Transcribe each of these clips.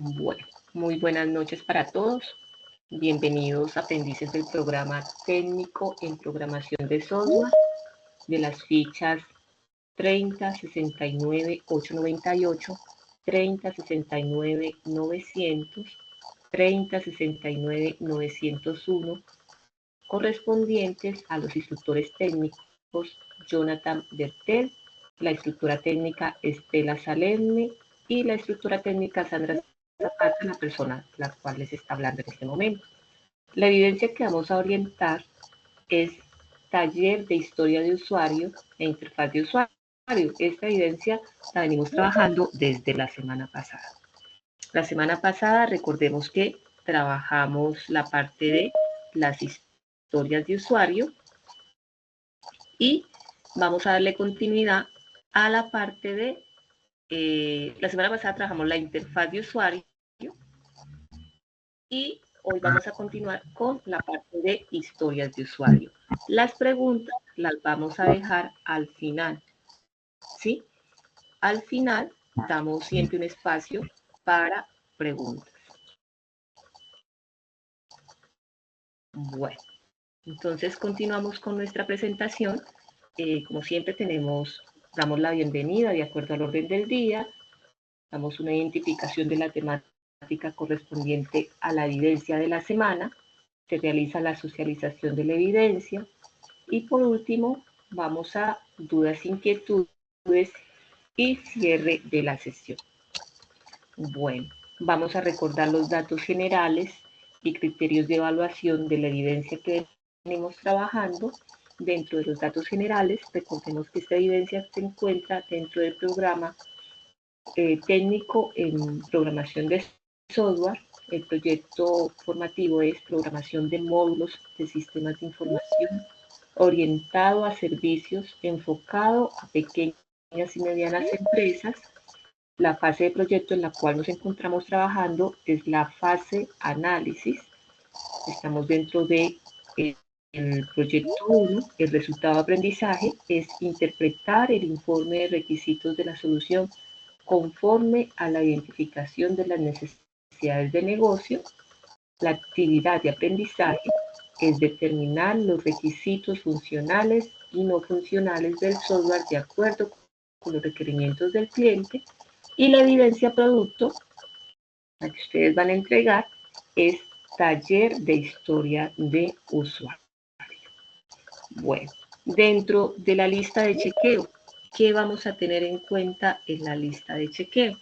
Bueno, muy buenas noches para todos. Bienvenidos aprendices del programa técnico en programación de software de las fichas 30 69 898, 30 69 900, 30 69 901, correspondientes a los instructores técnicos Jonathan Bertel, la instructora técnica Estela Salemme y la instructora técnica Sandra Zapata, la persona la cual les está hablando en este momento. La evidencia que vamos a orientar es taller de historia de usuario e interfaz de usuario. Esta evidencia la venimos trabajando desde la semana pasada. La semana pasada recordemos que trabajamos la parte de las historias de usuario y vamos a darle continuidad a la parte de, la semana pasada trabajamos la interfaz de usuario y hoy vamos a continuar con la parte de historias de usuario. Las preguntas las vamos a dejar al final, ¿sí? Al final damos siempre un espacio para preguntas. Bueno, entonces continuamos con nuestra presentación. Como siempre damos la bienvenida de acuerdo al orden del día, damos una identificación de la temática correspondiente a la evidencia de la semana, se realiza la socialización de la evidencia y por último vamos a dudas, inquietudes y cierre de la sesión. Bueno, vamos a recordar los datos generales y criterios de evaluación de la evidencia que venimos trabajando. Dentro de los datos generales, recordemos que esta evidencia se encuentra dentro del programa técnico en programación de software. El proyecto formativo es programación de módulos de sistemas de información orientado a servicios, enfocado a pequeñas y medianas empresas. La fase de proyecto en la cual nos encontramos trabajando es la fase análisis. Estamos dentro de el proyecto 1. El resultado de aprendizaje es interpretar el informe de requisitos de la solución conforme a la identificación de las necesidades de negocio. La actividad de aprendizaje es determinar los requisitos funcionales y no funcionales del software de acuerdo con los requerimientos del cliente. Y la evidencia producto, la que ustedes van a entregar, es taller de historia de usuario. Bueno, dentro de la lista de chequeo, ¿qué vamos a tener en cuenta en la lista de chequeo?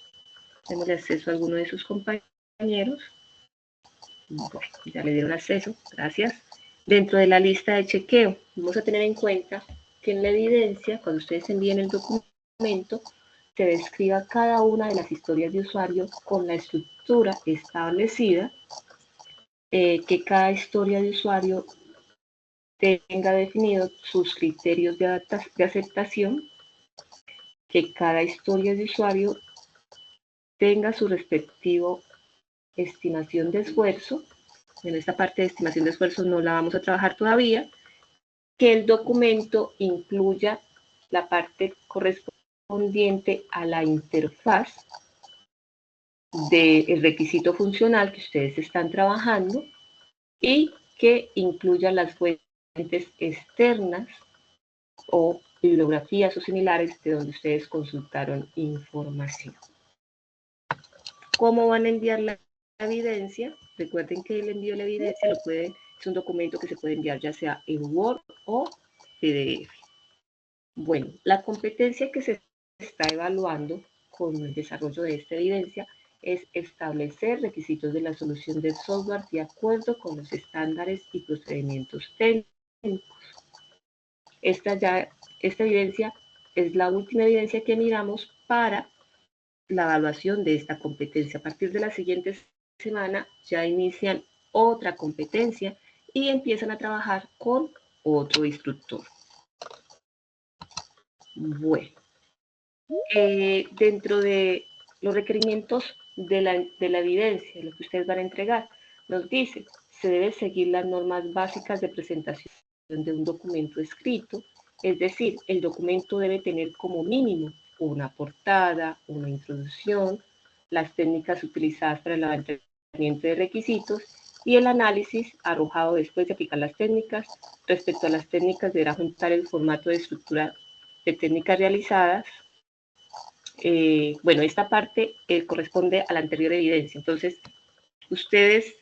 Tenemos acceso a alguno de sus compañeros. Bueno, ya le dieron acceso, gracias. Dentro de la lista de chequeo, vamos a tener en cuenta que en la evidencia, cuando ustedes envíen el documento, se describa cada una de las historias de usuario con la estructura establecida, que cada historia de usuario tenga definidos sus criterios de aceptación, que cada historia de usuario tenga su respectivo estimación de esfuerzo. En esta parte de estimación de esfuerzo no la vamos a trabajar todavía, que el documento incluya la parte correspondiente a la interfaz del requisito funcional que ustedes están trabajando y que incluya las fuentes externas o bibliografías o similares de donde ustedes consultaron información. ¿Cómo van a enviar la evidencia? Recuerden que el envío de la evidencia es un documento que se puede enviar ya sea en Word o PDF. Bueno, la competencia que se está evaluando con el desarrollo de esta evidencia es establecer requisitos de la solución del software de acuerdo con los estándares y procedimientos técnicos. Esta evidencia es la última evidencia que miramos para la evaluación de esta competencia. A partir de la siguiente semana ya inician otra competencia y empiezan a trabajar con otro instructor. Bueno, dentro de los requerimientos de la evidencia, lo que ustedes van a entregar, nos dice, se debe seguir las normas básicas de presentación de un documento escrito, es decir, el documento debe tener como mínimo una portada, una introducción, las técnicas utilizadas para el levantamiento de requisitos y el análisis arrojado después de aplicar las técnicas. Respecto a las técnicas, deberá juntar el formato de estructura de técnicas realizadas. Bueno, esta parte corresponde a la anterior evidencia. Entonces, ustedes,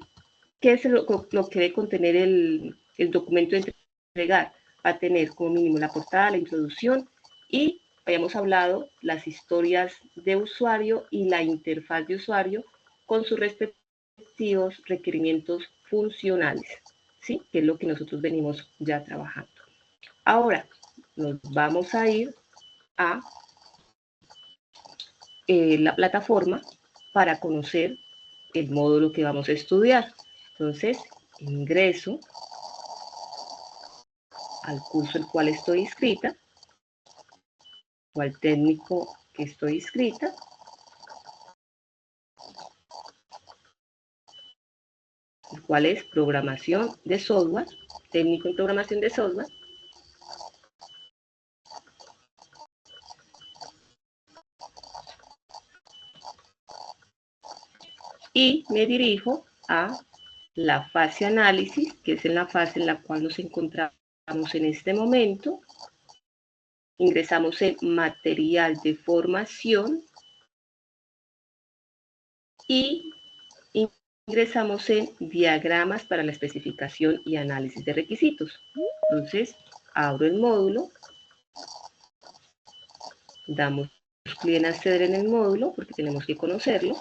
¿qué es lo que debe contener el documento de entregar? Va a tener como mínimo la portada, la introducción y habíamos hablado las historias de usuario y la interfaz de usuario con sus respectivos requerimientos funcionales, ¿sí? Que es lo que nosotros venimos ya trabajando. Ahora, nos vamos a ir a la plataforma para conocer el módulo que vamos a estudiar. Entonces, ingreso al curso el cual estoy inscrita o al técnico que estoy inscrita. El cual es programación de software, técnico en programación de software. Y me dirijo a la fase análisis, que es en la fase en la cual nos encontramos en este momento. Ingresamos en material de formación y ingresamos en diagramas para la especificación y análisis de requisitos. Entonces, abro el módulo, damos clic en acceder en el módulo porque tenemos que conocerlo.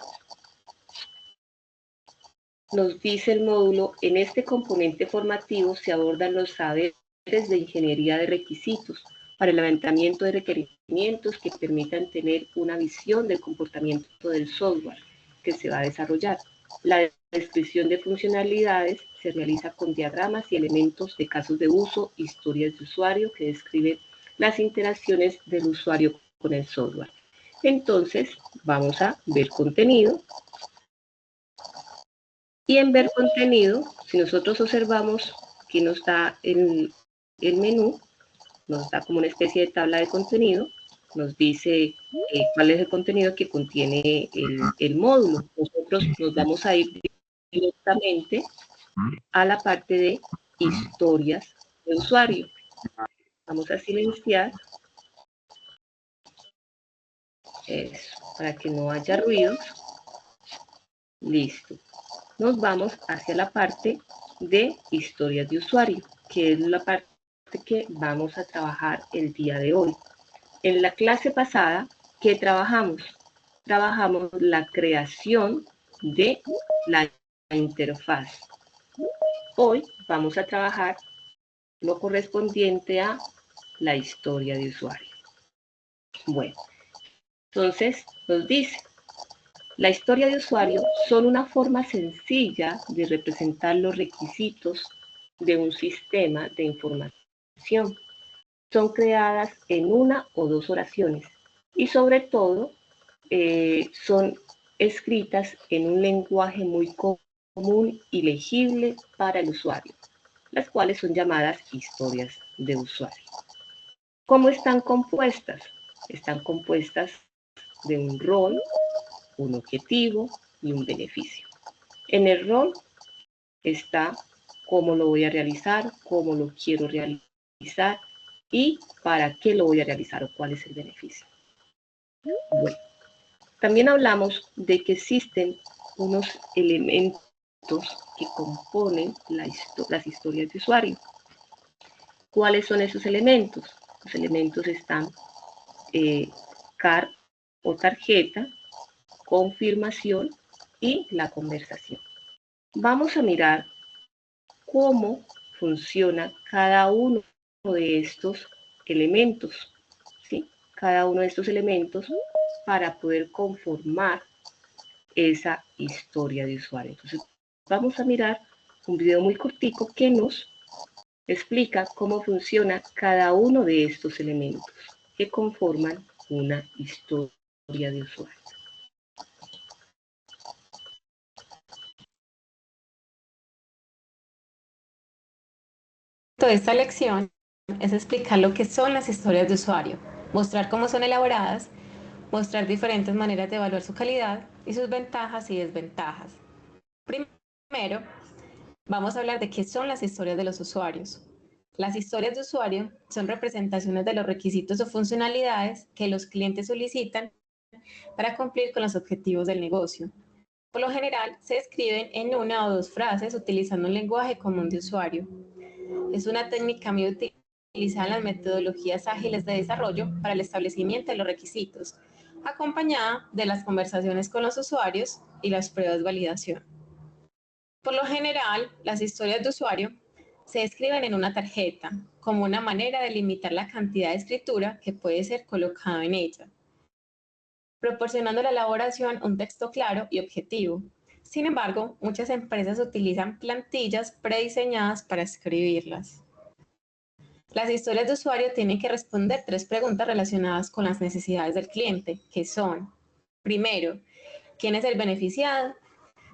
Nos dice el módulo, en este componente formativo se abordan los saberes de ingeniería de requisitos para el levantamiento de requerimientos que permitan tener una visión del comportamiento del software que se va a desarrollar. La descripción de funcionalidades se realiza con diagramas y elementos de casos de uso, historias de usuario que describen las interacciones del usuario con el software. Entonces, vamos a ver contenido. Y en ver contenido, si nosotros observamos que nos da el menú, nos da como una especie de tabla de contenido, nos dice cuál es el contenido que contiene el módulo. Nosotros nos vamos a ir directamente a la parte de historias de usuario. Vamos a silenciar eso, para que no haya ruidos. Listo. Nos vamos hacia la parte de historias de usuario, que es la parte que vamos a trabajar el día de hoy. En la clase pasada, ¿qué trabajamos? Trabajamos la creación de la interfaz. Hoy vamos a trabajar lo correspondiente a la historia de usuario. Bueno, entonces nos dice, la historia de usuario son una forma sencilla de representar los requisitos de un sistema de información. Son creadas en una o dos oraciones y sobre todo son escritas en un lenguaje muy común y legible para el usuario, las cuales son llamadas historias de usuario. ¿Cómo están compuestas? Están compuestas de un rol, un objetivo y un beneficio. En el rol está cómo lo voy a realizar, cómo lo quiero realizar y para qué lo voy a realizar o cuál es el beneficio. Bueno, también hablamos de que existen unos elementos que componen las historias de usuario. ¿Cuáles son esos elementos? Los elementos están CAR o tarjeta, confirmación y la conversación. Vamos a mirar cómo funciona cada uno de estos elementos, ¿sí? Cada uno de estos elementos para poder conformar esa historia de usuario. Entonces, vamos a mirar un video muy cortico que nos explica cómo funciona cada uno de estos elementos que conforman una historia de usuario. Toda esta lección es explicar lo que son las historias de usuario, mostrar cómo son elaboradas, mostrar diferentes maneras de evaluar su calidad y sus ventajas y desventajas. Primero, vamos a hablar de qué son las historias de los usuarios. Las historias de usuario son representaciones de los requisitos o funcionalidades que los clientes solicitan para cumplir con los objetivos del negocio. Por lo general, se escriben en una o dos frases utilizando un lenguaje común de usuario. Es una técnica muy utilizada en las metodologías ágiles de desarrollo para el establecimiento de los requisitos, acompañada de las conversaciones con los usuarios y las pruebas de validación. Por lo general, las historias de usuario se escriben en una tarjeta, como una manera de limitar la cantidad de escritura que puede ser colocada en ella, proporcionando a la elaboración un texto claro y objetivo. Sin embargo, muchas empresas utilizan plantillas prediseñadas para escribirlas. Las historias de usuario tienen que responder 3 preguntas relacionadas con las necesidades del cliente, que son, primero, ¿quién es el beneficiado?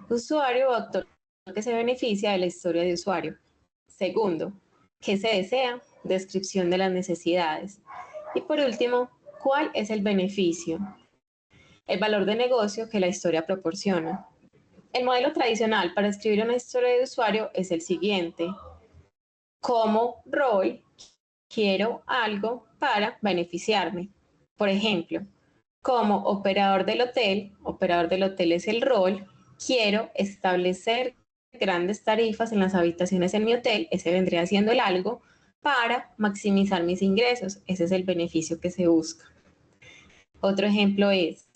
Usuario o actor que se beneficia de la historia de usuario. Segundo, ¿qué se desea? Descripción de las necesidades. Y por último, ¿cuál es el beneficio? El valor de negocio que la historia proporciona. El modelo tradicional para escribir una historia de usuario es el siguiente. Como rol, quiero algo para beneficiarme. Por ejemplo, como operador del hotel es el rol, quiero establecer grandes tarifas en las habitaciones en mi hotel, ese vendría siendo el algo, para maximizar mis ingresos, ese es el beneficio que se busca. Otro ejemplo es,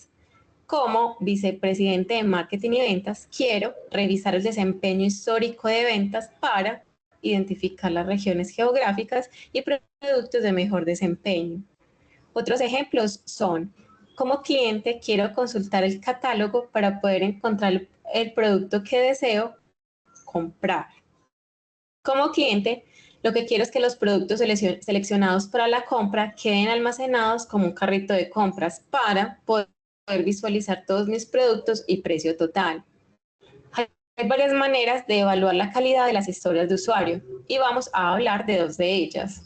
como vicepresidente de marketing y ventas, quiero revisar el desempeño histórico de ventas para identificar las regiones geográficas y productos de mejor desempeño. Otros ejemplos son, como cliente quiero consultar el catálogo para poder encontrar el producto que deseo comprar. Como cliente, lo que quiero es que los productos seleccionados para la compra queden almacenados como un carrito de compras para poder visualizar todos mis productos y precio total. Hay varias maneras de evaluar la calidad de las historias de usuario y vamos a hablar de 2 de ellas.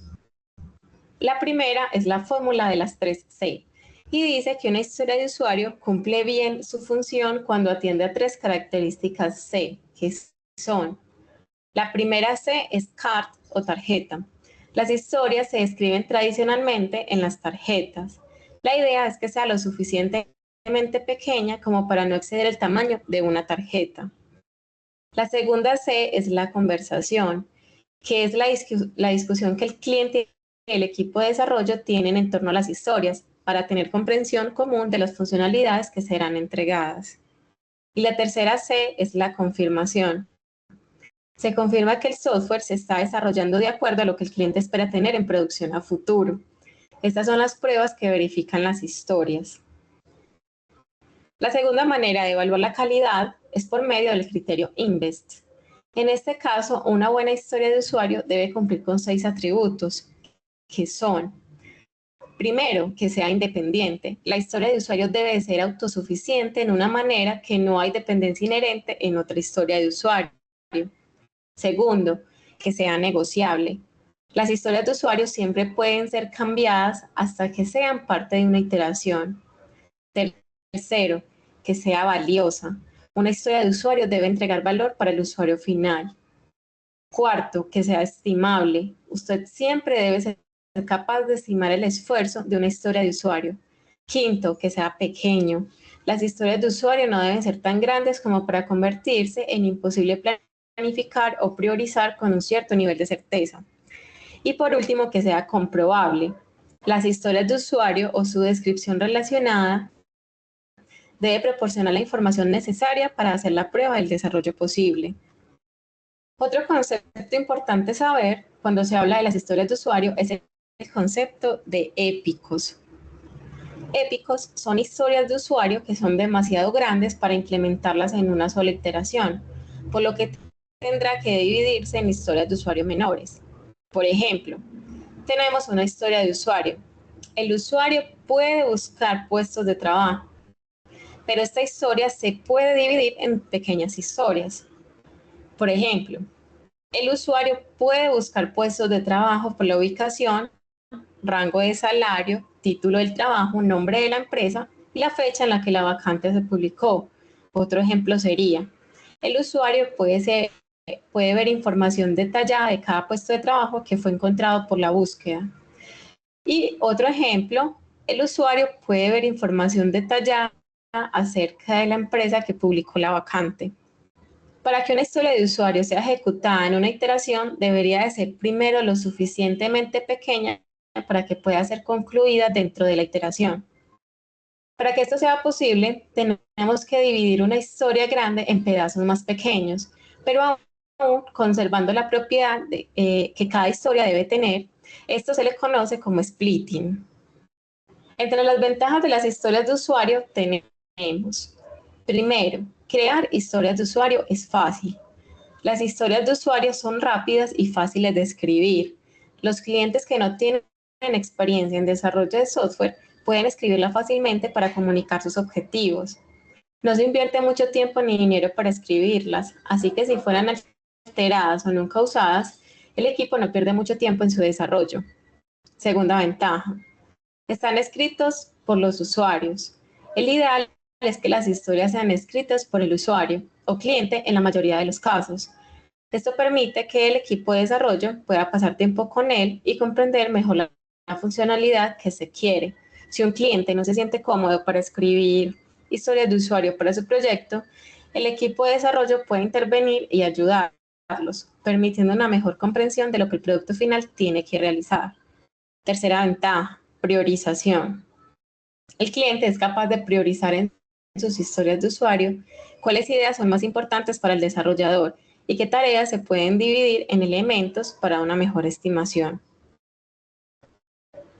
La primera es la fórmula de las 3 C y dice que una historia de usuario cumple bien su función cuando atiende a 3 características C, que son: la primera C es card o tarjeta. Las historias se escriben tradicionalmente en las tarjetas. La idea es que sea lo suficientemente pequeña como para no exceder el tamaño de una tarjeta. La segunda C es la conversación, que es la discusión que el cliente y el equipo de desarrollo tienen en torno a las historias para tener comprensión común de las funcionalidades que serán entregadas. Y la tercera C es la confirmación. Se confirma que el software se está desarrollando de acuerdo a lo que el cliente espera tener en producción a futuro. Estas son las pruebas que verifican las historias. La segunda manera de evaluar la calidad es por medio del criterio INVEST. En este caso, una buena historia de usuario debe cumplir con 6 atributos, que son: primero, que sea independiente. La historia de usuario debe ser autosuficiente en una manera que no hay dependencia inherente en otra historia de usuario. Segundo, que sea negociable. Las historias de usuario siempre pueden ser cambiadas hasta que sean parte de una iteración. Tercero, que sea valiosa. Una historia de usuario debe entregar valor para el usuario final. Cuarto, que sea estimable. Usted siempre debe ser capaz de estimar el esfuerzo de una historia de usuario. Quinto, que sea pequeño. Las historias de usuario no deben ser tan grandes como para convertirse en imposible planificar o priorizar con un cierto nivel de certeza. Y por último, que sea comprobable. Las historias de usuario o su descripción relacionada debe proporcionar la información necesaria para hacer la prueba del desarrollo posible. Otro concepto importante saber cuando se habla de las historias de usuario es el concepto de épicos. Épicos son historias de usuario que son demasiado grandes para implementarlas en una sola iteración, por lo que tendrá que dividirse en historias de usuario menores. Por ejemplo, tenemos una historia de usuario. El usuario puede buscar puestos de trabajo, pero esta historia se puede dividir en pequeñas historias. Por ejemplo, el usuario puede buscar puestos de trabajo por la ubicación, rango de salario, título del trabajo, nombre de la empresa y la fecha en la que la vacante se publicó. Otro ejemplo sería, el usuario puede ver información detallada de cada puesto de trabajo que fue encontrado por la búsqueda. Y otro ejemplo, el usuario puede ver información detallada acerca de la empresa que publicó la vacante. Para que una historia de usuario sea ejecutada en una iteración, debería de ser primero lo suficientemente pequeña para que pueda ser concluida dentro de la iteración. Para que esto sea posible, tenemos que dividir una historia grande en pedazos más pequeños, pero aún conservando la propiedad que cada historia debe tener. Esto se le conoce como splitting. Entre las ventajas de las historias de usuario tenemos, primero, crear historias de usuario es fácil. Las historias de usuario son rápidas y fáciles de escribir. Los clientes que no tienen experiencia en desarrollo de software pueden escribirla fácilmente para comunicar sus objetivos. No se invierte mucho tiempo ni dinero para escribirlas, así que si fueran alteradas o nunca usadas, el equipo no pierde mucho tiempo en su desarrollo. Segunda ventaja, están escritos por los usuarios. El ideal es que las historias sean escritas por el usuario o cliente en la mayoría de los casos. Esto permite que el equipo de desarrollo pueda pasar tiempo con él y comprender mejor la funcionalidad que se quiere. Si un cliente no se siente cómodo para escribir historias de usuario para su proyecto, el equipo de desarrollo puede intervenir y ayudarlos, permitiendo una mejor comprensión de lo que el producto final tiene que realizar. Tercera ventaja, priorización. El cliente es capaz de priorizar en sus historias de usuario cuáles ideas son más importantes para el desarrollador y qué tareas se pueden dividir en elementos para una mejor estimación.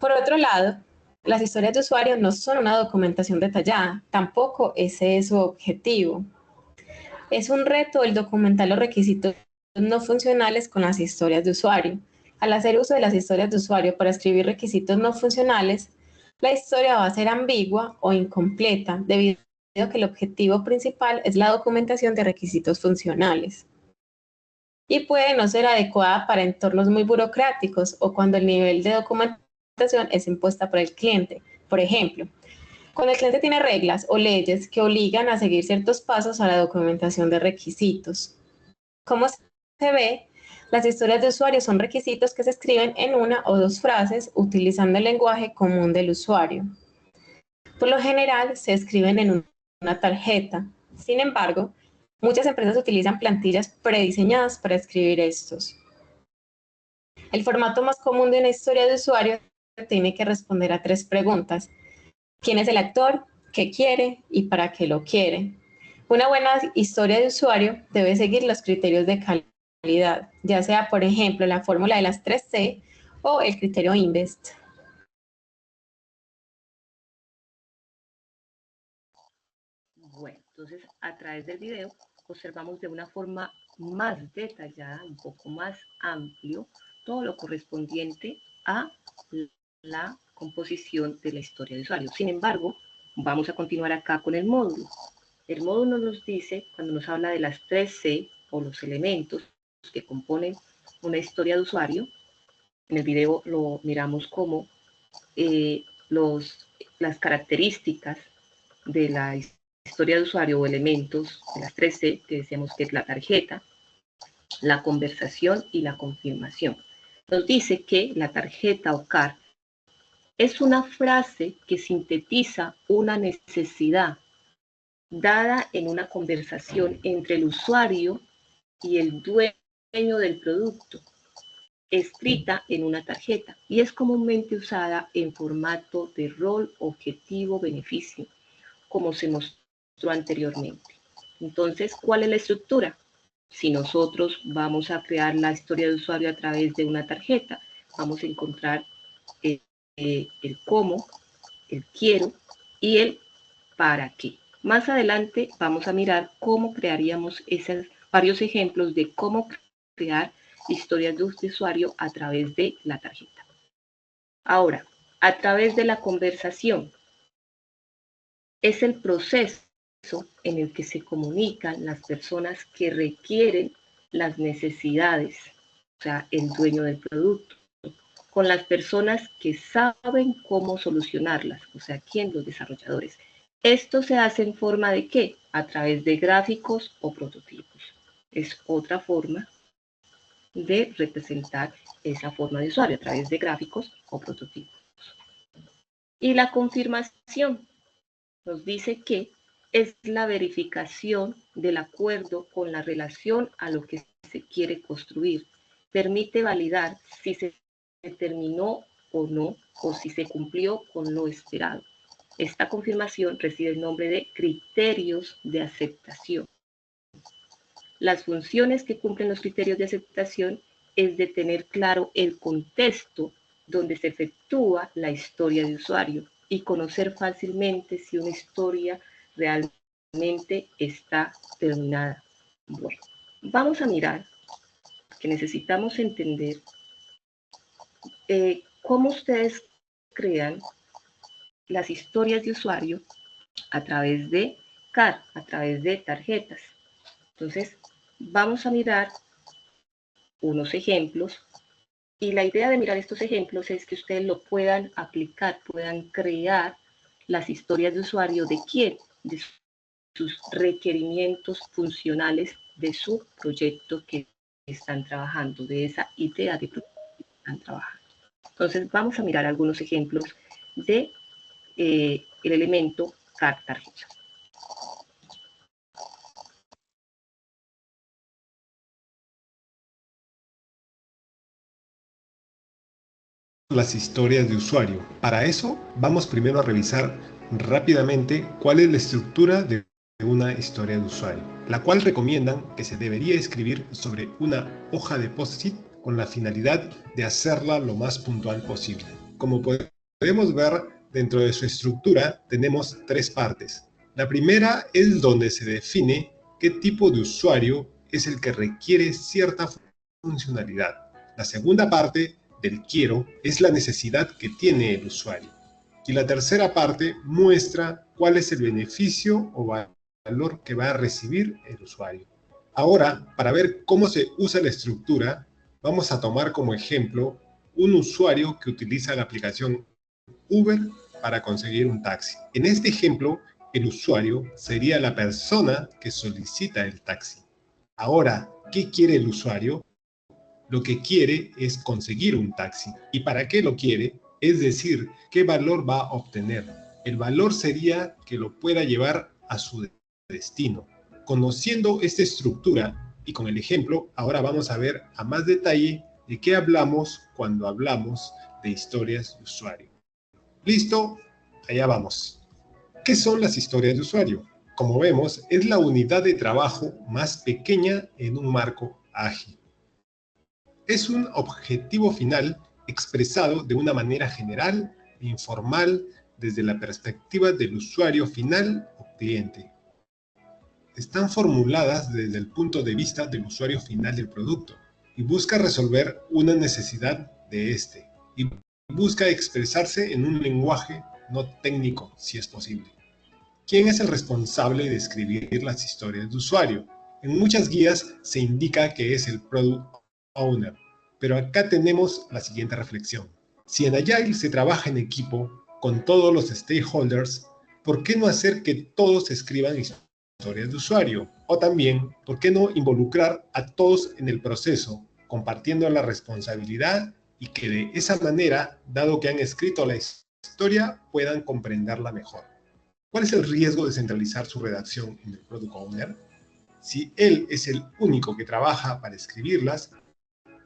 Por otro lado, las historias de usuario no son una documentación detallada, tampoco ese es su objetivo. Es un reto el documentar los requisitos no funcionales con las historias de usuario. Al hacer uso de las historias de usuario para escribir requisitos no funcionales, la historia va a ser ambigua o incompleta debido a que el objetivo principal es la documentación de requisitos funcionales. Y puede no ser adecuada para entornos muy burocráticos o cuando el nivel de documentación es impuesta por el cliente. Por ejemplo, cuando el cliente tiene reglas o leyes que obligan a seguir ciertos pasos a la documentación de requisitos. Como se ve, las historias de usuario son requisitos que se escriben en una o dos frases utilizando el lenguaje común del usuario. Por lo general, se escriben en una tarjeta. Sin embargo, muchas empresas utilizan plantillas prediseñadas para escribir estos. El formato más común de una historia de usuario tiene que responder a 3 preguntas. ¿Quién es el actor? ¿Qué quiere? ¿Y para qué lo quiere? Una buena historia de usuario debe seguir los criterios de calidad, ya sea, por ejemplo, la fórmula de las 3C o el criterio INVEST. Bueno, entonces a través del video observamos de una forma más detallada, un poco más amplio, todo lo correspondiente a la composición de la historia de usuario. Sin embargo, vamos a continuar acá con el módulo. El módulo nos dice, cuando nos habla de las 3C o los elementos que componen una historia de usuario, en el video lo miramos como las características de la historia de usuario o elementos de las 3C, que decíamos que es la tarjeta, la conversación y la confirmación. Nos dice que la tarjeta o CAR es una frase que sintetiza una necesidad dada en una conversación entre el usuario y el dueño del producto, escrita en una tarjeta, y es comúnmente usada en formato de rol, objetivo, beneficio, como se mostró anteriormente. Entonces, ¿cuál es la estructura? Si nosotros vamos a crear la historia de usuario a través de una tarjeta, vamos a encontrar el cómo, el quiero y el para qué. Más adelante vamos a mirar cómo crearíamos esos varios ejemplos de cómo crear historias de usuario a través de la tarjeta. Ahora, a través de la conversación, es el proceso en el que se comunican las personas que requieren las necesidades, o sea, el dueño del producto, con las personas que saben cómo solucionarlas, o sea, ¿quién? Los desarrolladores. Esto se hace en forma de ¿qué? A través de gráficos o prototipos. Es otra forma de representar esa forma de usuario a través de gráficos o prototipos. Y la confirmación nos dice que es la verificación del acuerdo con la relación a lo que se quiere construir. Permite validar si se terminó o no, o si se cumplió con lo esperado. Esta confirmación recibe el nombre de criterios de aceptación. Las funciones que cumplen los criterios de aceptación es de tener claro el contexto donde se efectúa la historia de usuario y conocer fácilmente si una historia realmente está terminada. Bueno, vamos a mirar que necesitamos entender cómo ustedes crean las historias de usuario a través de CAD, a través de tarjetas. Entonces, vamos a mirar unos ejemplos y la idea de mirar estos ejemplos es que ustedes lo puedan aplicar, puedan crear las historias de usuario de quién, de sus requerimientos funcionales de su proyecto que están trabajando, de esa idea de proyecto que están trabajando. Entonces vamos a mirar algunos ejemplos de el elemento tarjeta. Las historias de usuario. Para eso, vamos primero a revisar rápidamente cuál es la estructura de una historia de usuario, la cual recomiendan que se debería escribir sobre una hoja de post-it con la finalidad de hacerla lo más puntual posible. Como podemos ver, dentro de su estructura tenemos tres partes. La primera es donde se define qué tipo de usuario es el que requiere cierta funcionalidad. La segunda parte del quiero es la necesidad que tiene el usuario. Y la tercera parte muestra cuál es el beneficio o valor que va a recibir el usuario. Ahora, para ver cómo se usa la estructura, vamos a tomar como ejemplo un usuario que utiliza la aplicación Uber para conseguir un taxi. En este ejemplo, el usuario sería la persona que solicita el taxi. Ahora, ¿qué quiere el usuario? Lo que quiere es conseguir un taxi. ¿Y para qué lo quiere? Es decir, ¿qué valor va a obtener? El valor sería que lo pueda llevar a su destino. Conociendo esta estructura y con el ejemplo, ahora vamos a ver a más detalle de qué hablamos cuando hablamos de historias de usuario. ¿Listo? Allá vamos. ¿Qué son las historias de usuario? Como vemos, es la unidad de trabajo más pequeña en un marco ágil. Es un objetivo final expresado de una manera general e informal desde la perspectiva del usuario final o cliente. Están formuladas desde el punto de vista del usuario final del producto y busca resolver una necesidad de este y busca expresarse en un lenguaje no técnico, si es posible. ¿Quién es el responsable de escribir las historias de usuario? En muchas guías se indica que es el Product Owner, pero acá tenemos la siguiente reflexión. Si en Agile se trabaja en equipo con todos los stakeholders, ¿por qué no hacer que todos escriban historias de usuario? O también, ¿por qué no involucrar a todos en el proceso, compartiendo la responsabilidad y que de esa manera, dado que han escrito la historia, puedan comprenderla mejor? ¿Cuál es el riesgo de centralizar su redacción en el Product Owner? Si él es el único que trabaja para escribirlas,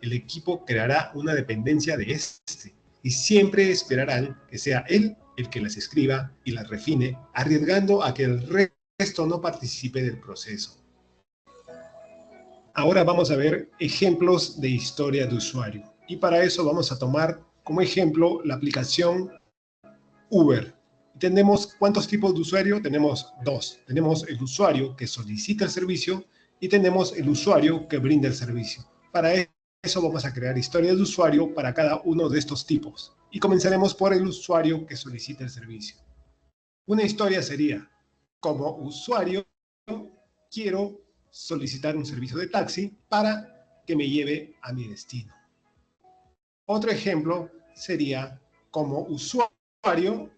el equipo creará una dependencia de este y siempre esperarán que sea él el que las escriba y las refine, arriesgando a que el resto no participe del proceso. Ahora vamos a ver ejemplos de historia de usuario y para eso vamos a tomar como ejemplo la aplicación Uber. Tenemos ¿cuántos tipos de usuario? Tenemos dos. Tenemos el usuario que solicita el servicio y tenemos el usuario que brinda el servicio. Para eso vamos a crear historias de usuario para cada uno de estos tipos. Y comenzaremos por el usuario que solicita el servicio. Una historia sería, como usuario, quiero solicitar un servicio de taxi para que me lleve a mi destino. Otro ejemplo sería, como usuario,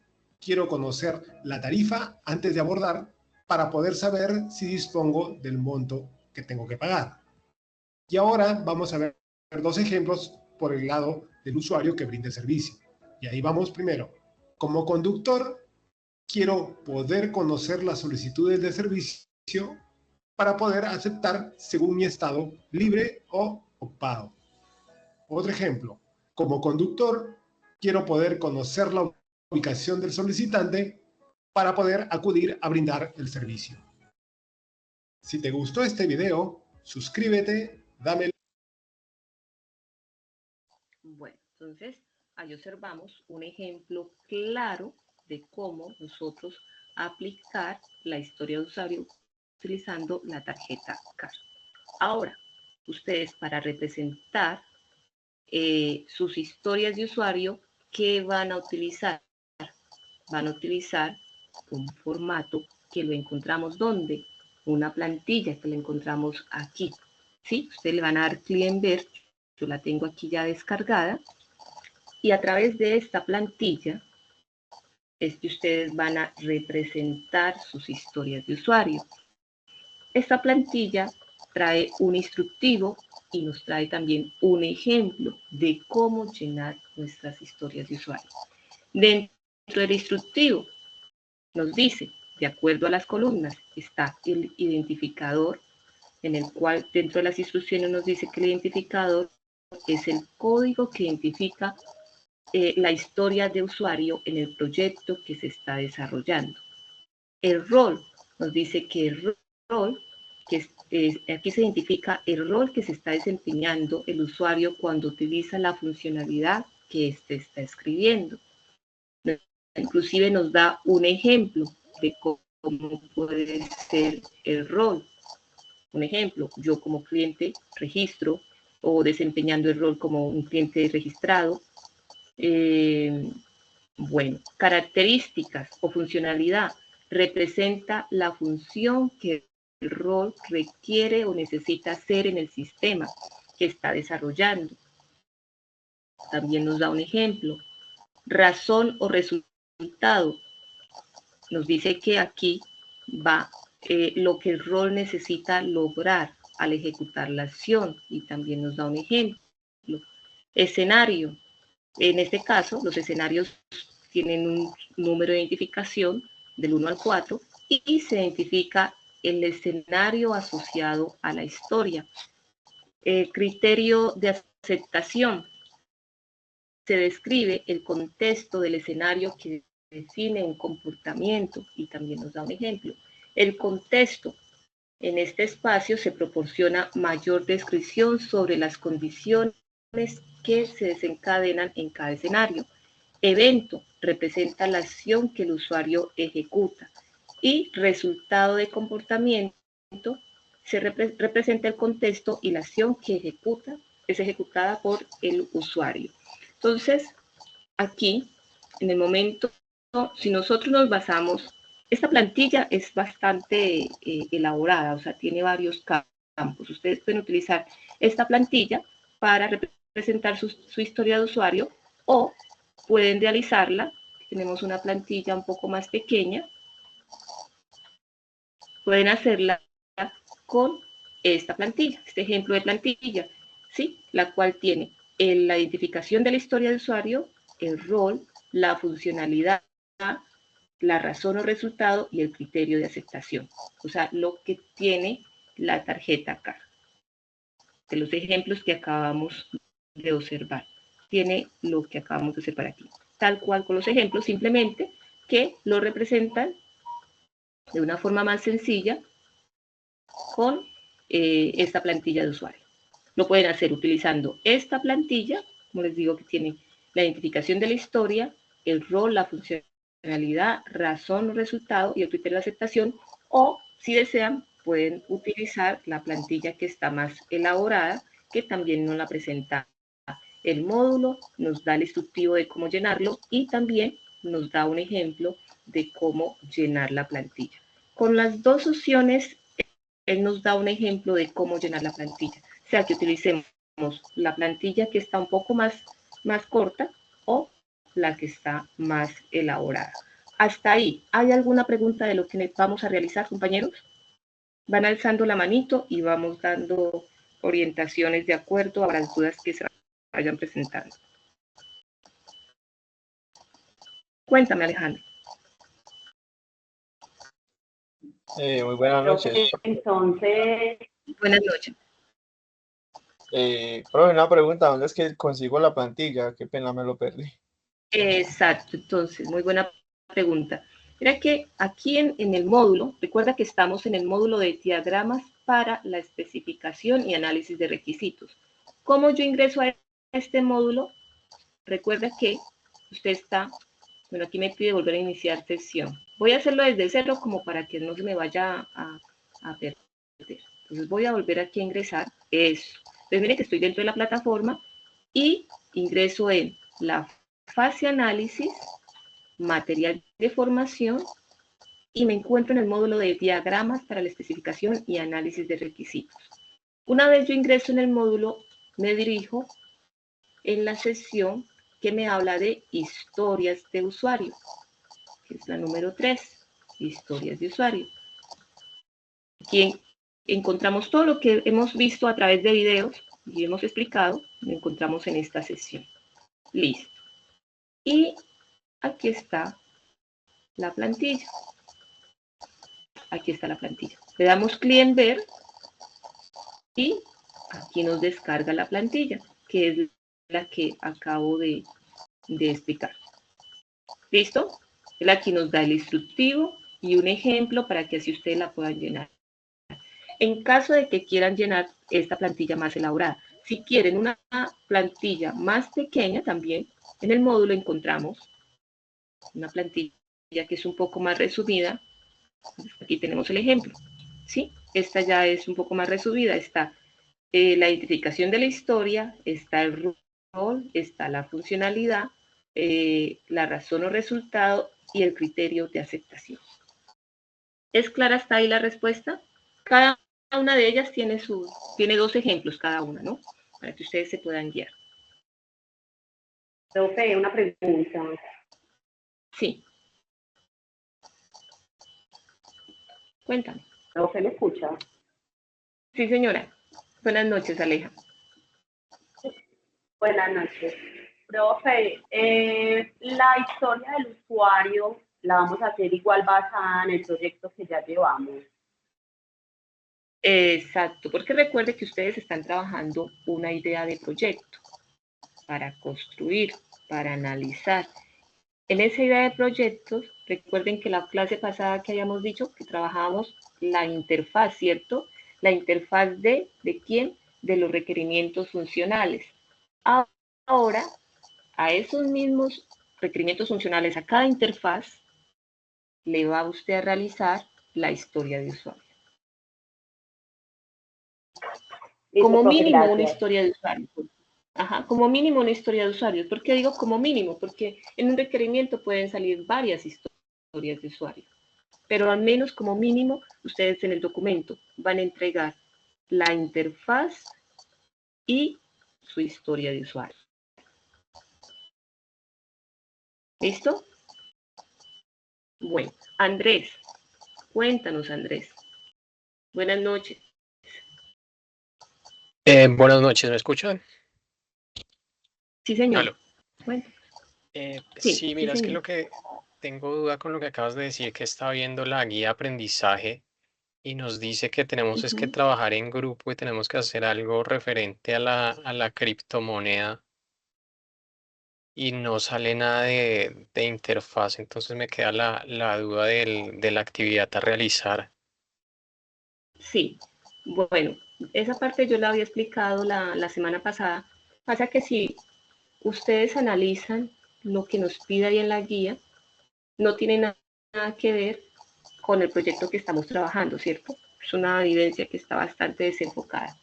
quiero conocer la tarifa antes de abordar para poder saber si dispongo del monto que tengo que pagar. Y ahora vamos a ver dos ejemplos por el lado del usuario que brinda el servicio. Y ahí vamos primero. Como conductor, quiero poder conocer las solicitudes de servicio para poder aceptar según mi estado libre o ocupado. Otro ejemplo. Como conductor, quiero poder conocer la ubicación del solicitante para poder acudir a brindar el servicio. Si te gustó este video, suscríbete, dame. Bueno, entonces ahí observamos un ejemplo claro de cómo nosotros aplicar la historia de usuario utilizando la tarjeta CAR. Ahora, ustedes para representar sus historias de usuario, ¿qué van a utilizar? Van a utilizar un formato que lo encontramos ¿dónde? Una plantilla que la encontramos aquí. ¿Sí? Ustedes le van a dar clic en ver, yo la tengo aquí ya descargada, y a través de esta plantilla es que ustedes van a representar sus historias de usuario. Esta plantilla trae un instructivo y nos trae también un ejemplo de cómo llenar nuestras historias de usuario. Dentro del instructivo nos dice, de acuerdo a las columnas, está el identificador, en el cual dentro de las instrucciones nos dice que el identificador es el código que identifica la historia de usuario en el proyecto que se está desarrollando. El rol nos dice que el rol, aquí se identifica el rol que se está desempeñando el usuario cuando utiliza la funcionalidad que éste está escribiendo. Inclusive nos da un ejemplo de cómo puede ser el rol. Un ejemplo, yo como cliente registro o desempeñando el rol como un cliente registrado. Bueno, características o funcionalidad representa la función que el rol requiere o necesita hacer en el sistema que está desarrollando. También nos da un ejemplo. Razón o resultado. Nos dice que aquí va lo que el rol necesita lograr al ejecutar la acción y también nos da un ejemplo. Escenario. En este caso, los escenarios tienen un número de identificación del 1 al 4 y se identifica el escenario asociado a la historia. El criterio de aceptación. Se describe el contexto del escenario que define un comportamiento y también nos da un ejemplo. El contexto. En este espacio se proporciona mayor descripción sobre las condiciones que se desencadenan en cada escenario. Evento representa la acción que el usuario ejecuta y resultado de comportamiento se representa el contexto y la acción que es ejecutada por el usuario. Entonces, aquí, en el momento, si nosotros nos basamos, esta plantilla es bastante elaborada, o sea, tiene varios campos. Ustedes pueden utilizar esta plantilla para representar su historia de usuario o pueden realizarla. Tenemos una plantilla un poco más pequeña. Pueden hacerla con esta plantilla, este ejemplo de plantilla, ¿sí? La cual tiene la identificación de la historia de usuario, el rol, la funcionalidad, la razón o resultado y el criterio de aceptación. O sea, lo que tiene la tarjeta CAR. De los ejemplos que acabamos de observar. Tiene lo que acabamos de observar aquí. Tal cual con los ejemplos, simplemente que lo representan de una forma más sencilla con esta plantilla de usuario. Lo pueden hacer utilizando esta plantilla, como les digo, que tiene la identificación de la historia, el rol, la funcionalidad, razón o resultado y el criterio de aceptación, o si desean, pueden utilizar la plantilla que está más elaborada, que también nos la presenta el módulo, nos da el instructivo de cómo llenarlo y también nos da un ejemplo de cómo llenar la plantilla. Con las dos opciones, él nos da un ejemplo de cómo llenar la plantilla, sea que utilicemos la plantilla que está un poco más corta o la que está más elaborada. Hasta ahí, ¿hay alguna pregunta de lo que vamos a realizar, compañeros? Van alzando la manito y vamos dando orientaciones de acuerdo a las dudas que se vayan presentando. Cuéntame, Alejandro. Muy buenas noches. Entonces, buenas noches. Profe, una pregunta, ¿dónde es que consigo la plantilla? Qué pena, me lo perdí. Exacto, entonces, muy buena pregunta. Mira que aquí en el módulo, recuerda que estamos en el módulo de diagramas para la especificación y análisis de requisitos. ¿Cómo yo ingreso a este módulo? Recuerda que usted está, bueno, aquí me pide volver a iniciar sesión. Voy a hacerlo desde cero como para que no se me vaya a perder. Entonces voy a volver aquí a ingresar. Eso. Entonces miren que estoy dentro de la plataforma y ingreso en la fase análisis, material de formación y me encuentro en el módulo de diagramas para la especificación y análisis de requisitos. Una vez yo ingreso en el módulo, me dirijo en la sesión que me habla de historias de usuario, que es la número 3, historias de usuario. Aquí encontramos todo lo que hemos visto a través de videos y hemos explicado, lo encontramos en esta sesión. Listo. Y aquí está la plantilla. Aquí está la plantilla. Le damos clic en ver y aquí nos descarga la plantilla, que es la que acabo de explicar. ¿Listo? Él aquí nos da el instructivo y un ejemplo para que así ustedes la puedan llenar. En caso de que quieran llenar esta plantilla más elaborada, si quieren una plantilla más pequeña también, en el módulo encontramos una plantilla que es un poco más resumida. Aquí tenemos el ejemplo, ¿sí? Esta ya es un poco más resumida. Está la identificación de la historia, está el rol, está la funcionalidad, la razón o resultado y el criterio de aceptación. ¿Es clara hasta ahí la respuesta? Cada una de ellas tiene dos ejemplos cada una, ¿no? Para que ustedes se puedan guiar. Profe, una pregunta. Sí. Cuéntame. Profe, ¿me escucha? Sí, señora. Buenas noches, Aleja. Buenas noches. Profe, la historia del usuario la vamos a hacer igual basada en el proyecto que ya llevamos. Exacto, porque recuerde que ustedes están trabajando una idea de proyecto para construir, para analizar. En esa idea de proyectos, recuerden que la clase pasada que habíamos dicho que trabajábamos la interfaz, ¿cierto? La interfaz ¿de quién? De los requerimientos funcionales. Ahora, a esos mismos requerimientos funcionales, a cada interfaz, le va usted a realizar la historia de usuario. Como mínimo una historia de usuario. Ajá, como mínimo una historia de usuario. ¿Por qué digo como mínimo? Porque en un requerimiento pueden salir varias historias de usuario. Pero al menos como mínimo, ustedes en el documento van a entregar la interfaz y su historia de usuario. ¿Listo? Bueno, Andrés, cuéntanos, Andrés. Buenas noches. Buenas noches, ¿me escuchan? Sí, señor. Aló. Bueno, sí, mira, sí, es que señor. lo que tengo duda con lo que acabas de decir, que estaba viendo la guía de aprendizaje y nos dice que tenemos es que trabajar en grupo y tenemos que hacer algo referente a la criptomoneda y no sale nada de interfaz, entonces me queda la duda de la actividad a realizar. Sí, bueno, esa parte yo la había explicado la semana pasada. Pasa que si ustedes analizan lo que nos pide ahí en la guía, no tiene nada que ver con el proyecto que estamos trabajando, ¿cierto? Es una evidencia que está bastante desenfocada.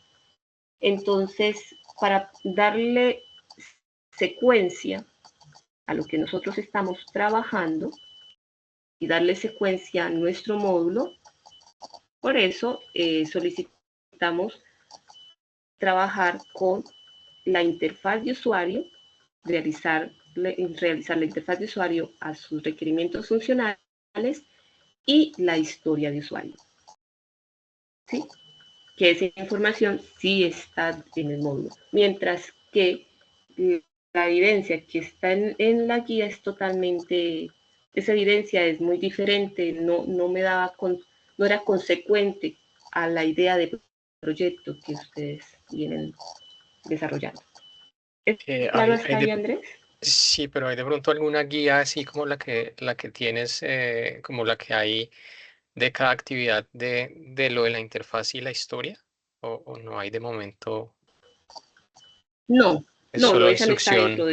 Entonces, para darle secuencia a lo que nosotros estamos trabajando y darle secuencia a nuestro módulo, por eso solicitamos trabajar con la interfaz de usuario, realizar realizar la interfaz de usuario a sus requerimientos funcionales y la historia de usuario. ¿Sí? Que esa información sí está en el módulo, mientras que la evidencia que está en la guía es totalmente, esa evidencia es muy diferente, no era consecuente a la idea de proyecto que ustedes vienen desarrollando. ¿Es claro hasta ahí, Andrés? Sí, pero hay de pronto alguna guía así como la que tienes, como la que hay de cada actividad de lo de la interfaz y la historia, o no hay de momento, No, es solo esa no está instrucción.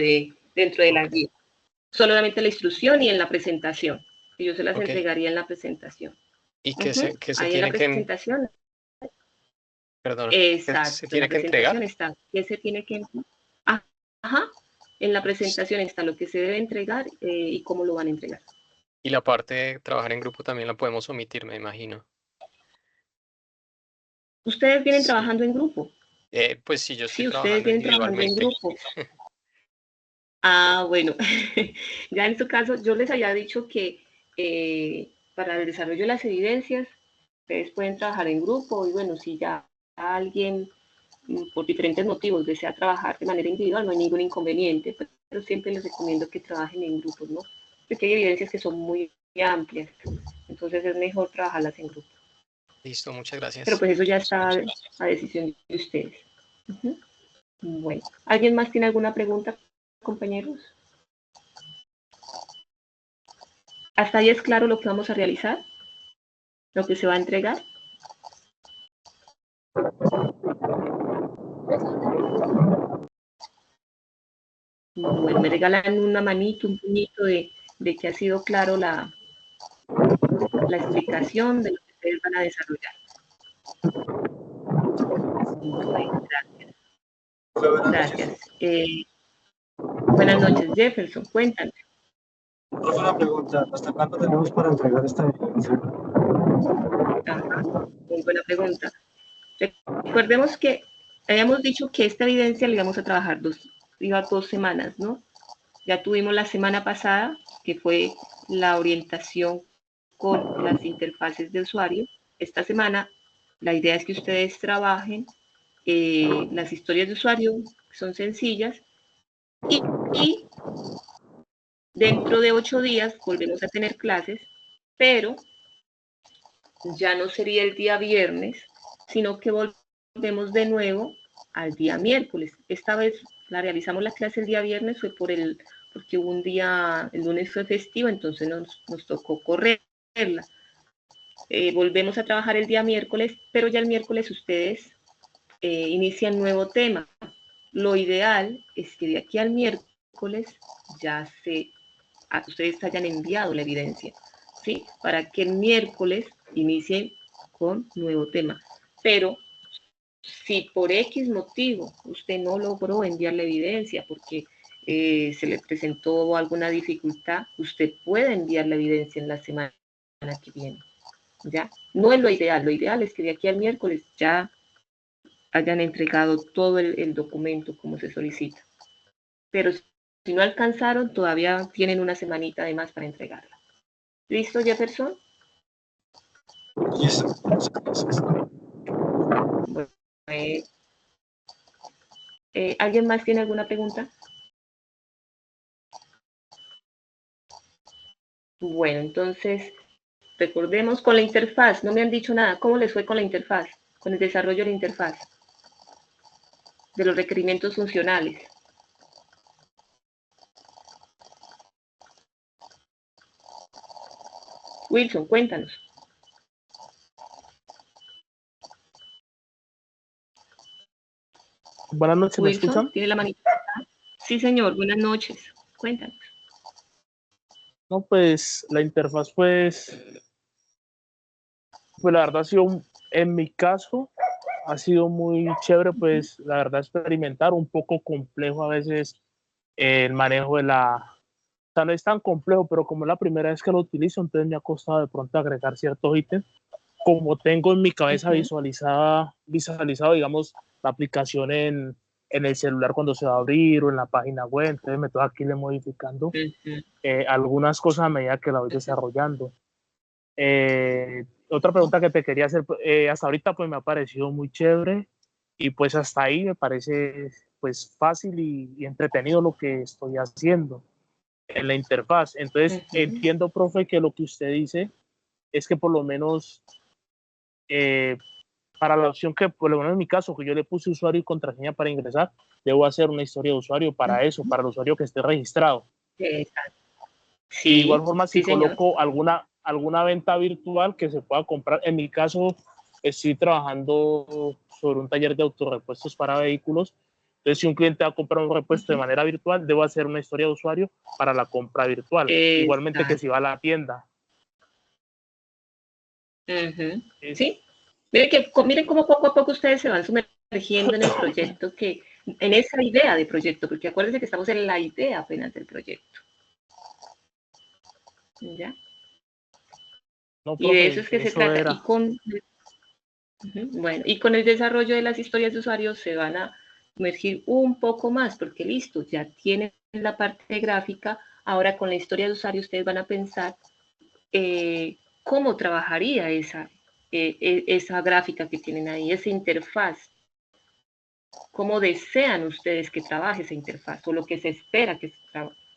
dentro de la Ok. guía. Solamente la instrucción y en la presentación. Y yo se las Ok. entregaría en la presentación. ¿Y qué se Ahí en la tiene que, presentación. perdón, qué se Exacto, en tiene la que entregar? presentación está qué se tiene que. Ajá, en la presentación está lo que se debe entregar y cómo lo van a entregar. Y la parte de trabajar en grupo también la podemos omitir, me imagino. Ustedes vienen Sí. trabajando en grupo. Pues sí, yo estoy Sí, ustedes trabajando vienen trabajando en individualmente. grupo. Bueno, ya en su caso yo les había dicho que para el desarrollo de las evidencias ustedes pueden trabajar en grupo y bueno, si ya alguien por diferentes motivos desea trabajar de manera individual, no hay ningún inconveniente, pero siempre les recomiendo que trabajen en grupos, ¿no? Porque hay evidencias que son muy amplias, entonces es mejor trabajarlas en grupo. Listo, muchas Pero gracias. pues eso ya está a decisión de ustedes. Bueno, ¿alguien más tiene alguna pregunta, compañeros? ¿Hasta ahí es claro lo que vamos a realizar? ¿Lo que se va a entregar? Bueno, me regalan una manito, un puñito de que ha sido claro la explicación de lo que ustedes van a desarrollar. Bueno, gracias. Buenas noches, Jefferson. Cuéntanos. Una pregunta, ¿hasta cuándo tenemos para entregar esta evidencia? Muy buena pregunta. Recordemos que habíamos dicho que esta evidencia la íbamos a trabajar iba 2 semanas, ¿no? Ya tuvimos la semana pasada, que fue la orientación con las interfaces de usuario. Esta semana, la idea es que ustedes trabajen las historias de usuario, que son sencillas, y dentro de 8 días volvemos a tener clases, pero ya no sería el día viernes, sino que volvemos de nuevo al día miércoles. Esta vez la realizamos la clase el día viernes, fue porque hubo un día, el lunes fue festivo, entonces nos tocó correrla. Volvemos a trabajar el día miércoles, pero ya el miércoles ustedes inician nuevo tema. Lo ideal es que de aquí al miércoles ya ustedes hayan enviado la evidencia, ¿sí? Para que el miércoles inicien con nuevo tema. Pero si por X motivo usted no logró enviar la evidencia porque se le presentó alguna dificultad, usted puede enviar la evidencia en la semana que viene. ¿Ya? No es lo ideal es que de aquí al miércoles ya hayan entregado todo el documento como se solicita. Pero si no alcanzaron, todavía tienen una semanita de más para entregarla. ¿Listo, Jefferson? Listo. Bueno, ¿alguien más tiene alguna pregunta? Bueno, entonces, recordemos con la interfaz. No me han dicho nada. ¿Cómo les fue con la interfaz? Con el desarrollo de la interfaz. De los requerimientos funcionales. Wilson, cuéntanos. Buenas noches, ¿me Wilson, escuchan? ¿tiene la manita? Sí, señor. Buenas noches. Cuéntanos. No, pues la interfaz, pues la verdad ha sido, en mi caso, ha sido muy chévere, pues la verdad experimentar, un poco complejo a veces el manejo de o sea, no es tan complejo, pero como es la primera vez que lo utilizo, entonces me ha costado de pronto agregar ciertos ítems. Como tengo en mi cabeza visualizado, digamos, la aplicación en el celular cuando se va a abrir o en la página web. Entonces me toca aquí irle modificando algunas cosas a medida que la voy desarrollando. Otra pregunta que te quería hacer, hasta ahorita pues me ha parecido muy chévere y pues hasta ahí me parece pues fácil y entretenido lo que estoy haciendo en la interfaz. Entonces entiendo, profe, que lo que usted dice es que por lo menos para la opción que, por lo menos en mi caso, que yo le puse usuario y contraseña para ingresar, debo hacer una historia de usuario para eso, para el usuario que esté registrado. Exacto. Y de igual forma, si sí, señor. coloco alguna venta virtual que se pueda comprar, en mi caso, estoy trabajando sobre un taller de autorrepuestos para vehículos. Entonces, si un cliente va a comprar un repuesto de manera virtual, debo hacer una historia de usuario para la compra virtual. Igualmente que si va a la tienda. Sí. Miren cómo poco a poco ustedes se van sumergiendo en el proyecto, en esa idea de proyecto, porque acuérdense que estamos en la idea apenas del proyecto. ¿Ya? No, Y profe, de eso es que se trata. era. Bueno, y con el desarrollo de las historias de usuarios se van a sumergir un poco más, porque listo, ya tienen la parte gráfica, ahora con la historia de usuario ustedes van a pensar cómo trabajaría esa gráfica que tienen ahí, esa interfaz, cómo desean ustedes que trabaje esa interfaz, o lo que se espera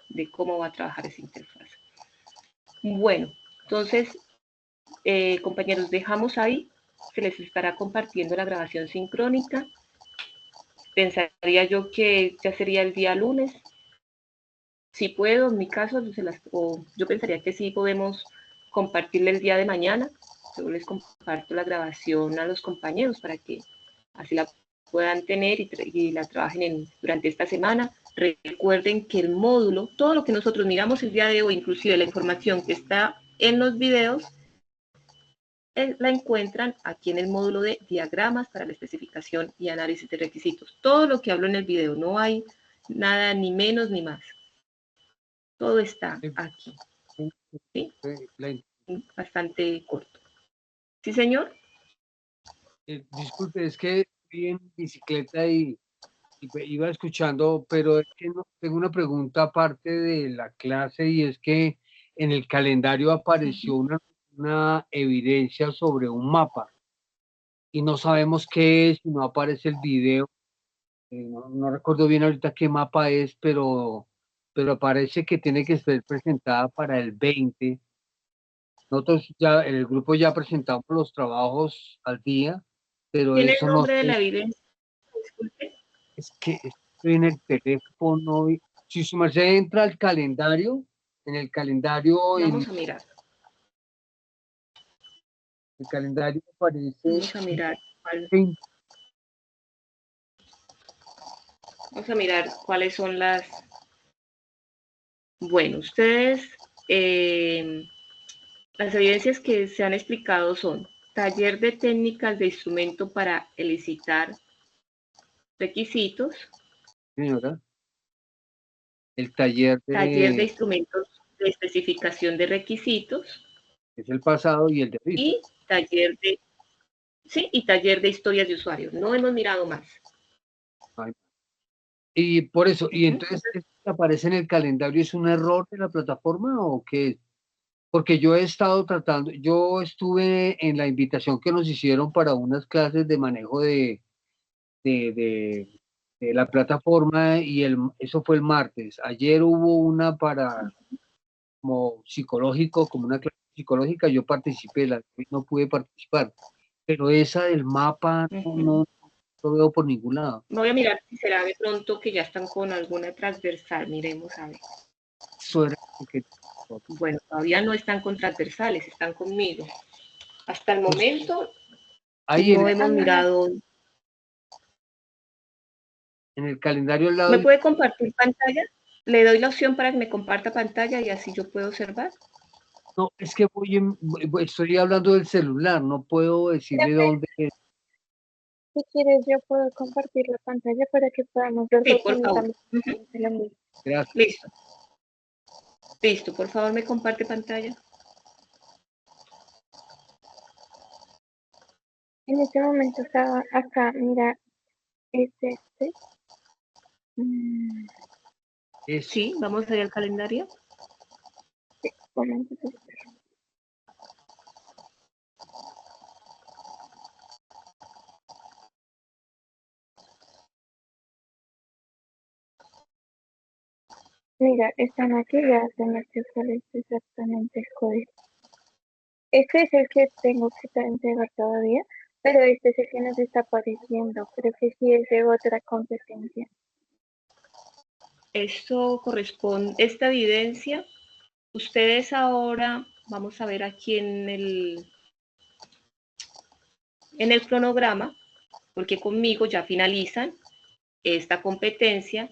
de cómo va a trabajar esa interfaz. Bueno, entonces, compañeros, dejamos ahí, se les estará compartiendo la grabación sincrónica. Pensaría yo que ya sería el día lunes. Si puedo, en mi caso, yo pensaría que sí podemos compartirle el día de mañana. Yo les comparto la grabación a los compañeros para que así la puedan tener y la trabajen durante esta semana. Recuerden que el módulo, todo lo que nosotros miramos el día de hoy, inclusive la información que está en los videos, la encuentran aquí en el módulo de diagramas para la especificación y análisis de requisitos. Todo lo que hablo en el video, no hay nada ni menos ni más. Todo está aquí. ¿Sí? Bastante corto. ¿Sí, señor? Disculpe, es que fui en bicicleta y iba escuchando, pero es que tengo una pregunta aparte de la clase y es que en el calendario apareció una evidencia sobre un mapa y no sabemos qué es, y no aparece el video. No recuerdo bien ahorita qué mapa es, pero parece que tiene que ser presentada para el 20. Nosotros ya, en el grupo ya presentamos los trabajos al día, pero ¿Tiene eso el no nombre de sé, la evidencia? Disculpe. es que estoy en el teléfono. Si su merced entra al calendario, en el calendario, Vamos a mirar. el calendario aparece Vamos a mirar. Vamos a mirar cuáles son las... Bueno, ustedes, las evidencias que se han explicado son taller de técnicas de instrumento para elicitar requisitos, señora, el taller taller de instrumentos de especificación de requisitos es el pasado y el de ahorita. y taller de historias de usuario. No hemos mirado más. Y por eso, y entonces, ¿esto que aparece en el calendario es un error de la plataforma o qué? Porque yo he estado tratando, yo estuve en la invitación que nos hicieron para unas clases de manejo de la plataforma y eso fue el martes. Ayer hubo una para como psicológico, como una clase psicológica, yo participé, no pude participar, pero esa del mapa no lo veo por ningún lado. Voy a mirar si será de pronto que ya están con alguna transversal. Miremos a ver. Eso era que, Bueno, todavía no están con transversales, están conmigo. Hasta el momento ahí no hemos mirado. en el calendario al lado. ¿Me puede compartir pantalla? Le doy la opción para que me comparta pantalla y así yo puedo observar. No, es que estoy hablando del celular, no puedo decirle dónde es. Si quieres, yo puedo compartir la pantalla para que podamos ver Sí, por favor. Gracias. Listo. Listo, por favor, me comparte pantalla. En este momento estaba acá, mira, es este. Eso. Sí, vamos a ir al calendario. Momento. Mira, están aquí, ya tengo que cuál es exactamente el código. Este es el que tengo que entregar todavía, pero este es el que nos está apareciendo. Creo que sí es de otra competencia. Esto corresponde, esta evidencia, ustedes ahora, vamos a ver aquí en el cronograma, porque conmigo ya finalizan esta competencia,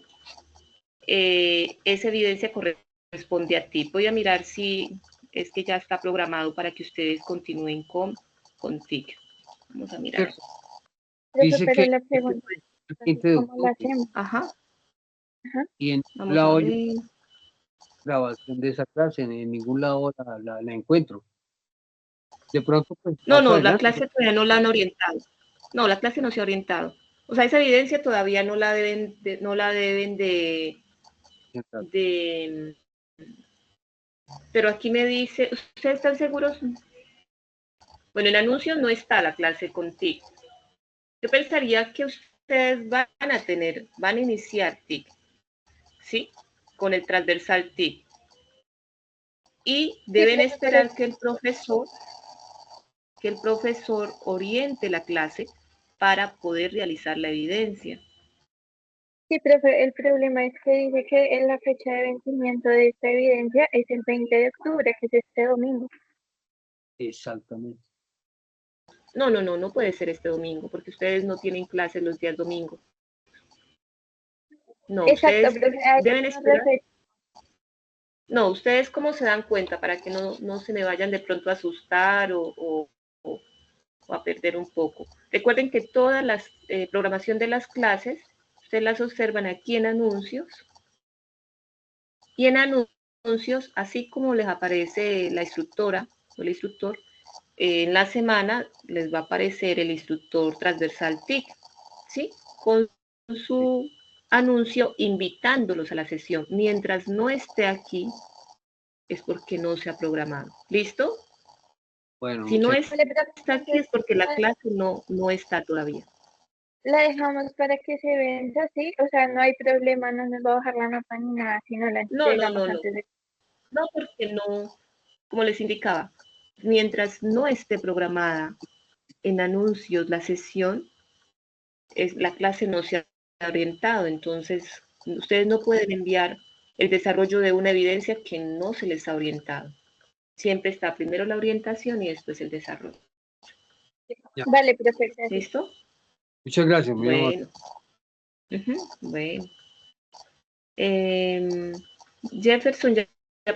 esa evidencia corresponde a ti. Voy a mirar si es que ya está programado para que ustedes continúen con TIC. Vamos a mirar. Dice Pero que la pregunta el 15 de ¿cómo lo octubre, hacemos? Ajá, y en ningún vamos a lado ver. yo grabación de esa clase, en ningún lado la encuentro. De pronto, pues más No, la adelante. clase todavía no la han orientado. No, la clase no se ha orientado. O sea, esa evidencia todavía no la deben de pero aquí me dice, ¿ustedes están seguros? Bueno, en anuncios no está la clase con TIC. Yo pensaría que ustedes van a iniciar TIC, ¿sí? Con el transversal TIC. Y deben esperar que el profesor oriente la clase para poder realizar la evidencia. Sí, profe, el problema es que dice que en la fecha de vencimiento de esta evidencia es el 20 de octubre, que es este domingo. Exactamente. No puede ser este domingo, porque ustedes no tienen clases los días domingos. No, Exacto, ustedes profe, deben esperar. No, ustedes cómo se dan cuenta para que no se me vayan de pronto a asustar o a perder un poco. Recuerden que todas las programación de las clases, ustedes las observan aquí en anuncios. Y en anuncios, así como les aparece la instructora o el instructor, en la semana les va a aparecer el instructor transversal TIC, ¿sí? Con su anuncio invitándolos a la sesión. Mientras no esté aquí, es porque no se ha programado. ¿Listo? Bueno, Si no está aquí es porque la clase no está todavía. La dejamos para que se venza, ¿sí? O sea, no hay problema, no nos va a bajar la nota ni nada, si no la entregamos antes de... No, porque no, como les indicaba, mientras no esté programada en anuncios la sesión, la clase no se ha orientado, entonces ustedes no pueden enviar el desarrollo de una evidencia que no se les ha orientado. Siempre está primero la orientación y después el desarrollo. Ya. Vale, perfecto. ¿Listo? Muchas gracias. Bueno. Bueno. Jefferson ya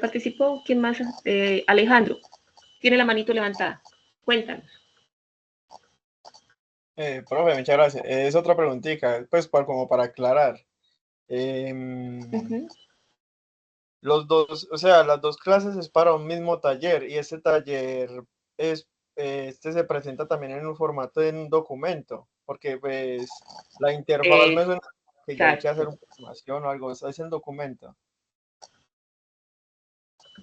participó. ¿Quién más? Alejandro, tiene la manito levantada. Cuéntanos. Profe, muchas gracias. Es otra preguntita, pues como para aclarar. Los dos, o sea, las dos clases es para un mismo taller y este taller se presenta también en un formato de un documento, porque pues la interfaz me suena que ya hay que hacer una información o algo, eso es el documento.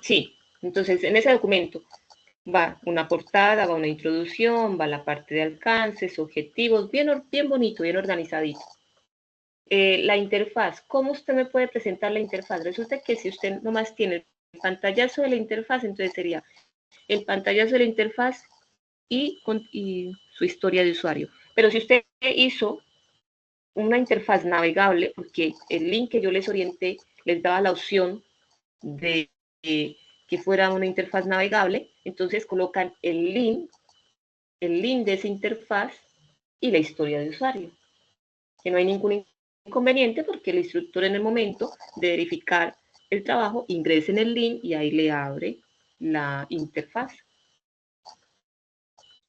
Sí, entonces en ese documento va una portada, va una introducción, va la parte de alcances, objetivos, bien bonito, bien organizadito. La interfaz, ¿cómo usted me puede presentar la interfaz? Resulta que si usted nomás tiene el pantallazo de la interfaz, entonces sería el pantallazo de la interfaz y su historia de usuario. Pero si usted hizo una interfaz navegable, porque el link que yo les orienté les daba la opción de que fuera una interfaz navegable, entonces colocan el link de esa interfaz y la historia de usuario. Que no hay ningún inconveniente porque el instructor en el momento de verificar el trabajo ingresa en el link y ahí le abre la interfaz.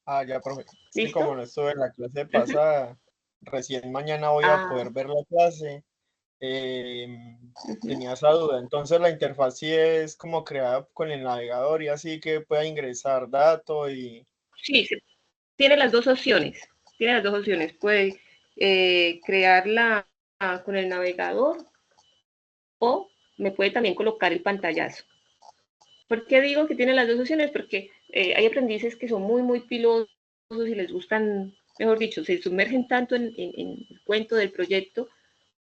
Ah, ya, profe. ¿Listo? Sí, como no estuve en la clase pasada, recién mañana voy a poder ver la clase. Tenía esa duda. Entonces la interfaz sí es como creada con el navegador y así que pueda ingresar datos y... Sí, tiene las dos opciones. Puede crear con el navegador o me puede también colocar el pantallazo. ¿Por qué digo que tiene las dos opciones? Porque hay aprendices que son muy, muy pilosos y les gustan, mejor dicho, se sumergen tanto en el cuento del proyecto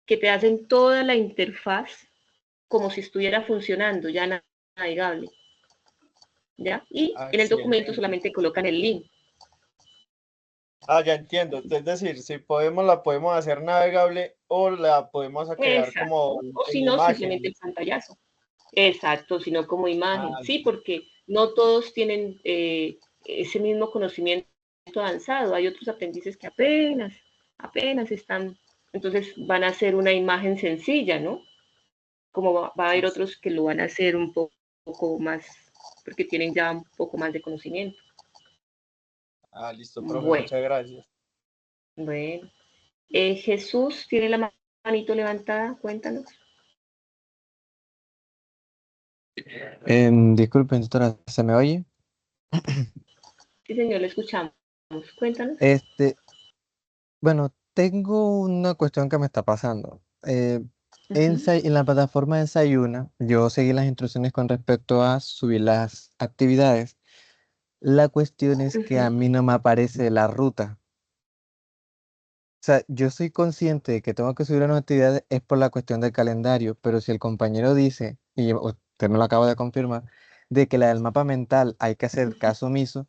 que te hacen toda la interfaz como si estuviera funcionando ya navegable. ¿Ya? Y en el Sí, documento entiendo. solamente colocan el link. Ya entiendo. Es decir, si podemos, la podemos hacer navegable o la podemos crear Exacto. como O si en no, simplemente imagen. el pantallazo. Exacto, sino como imagen. Ah, Sí, porque no todos tienen ese mismo conocimiento avanzado. Hay otros aprendices que apenas están, entonces van a hacer una imagen sencilla, ¿no? Como va a haber sí. otros que lo van a hacer un poco más, porque tienen ya un poco más de conocimiento. Listo, profe, Bueno, muchas gracias. bueno. Jesús tiene la manito levantada, cuéntanos. Disculpen, doctora, ¿se me oye? Sí, señor, le escuchamos. Cuéntanos. Bueno, tengo una cuestión que me está pasando. Ujú, En la plataforma de Sayuna, yo seguí las instrucciones con respecto a subir las actividades. La cuestión es que a ujú. mí no me aparece la ruta. O sea, yo soy consciente de que tengo que subir unas actividades es por la cuestión del calendario, pero si el compañero dice, y usted me lo acaba de confirmar, de que la del mapa mental hay que hacer caso omiso,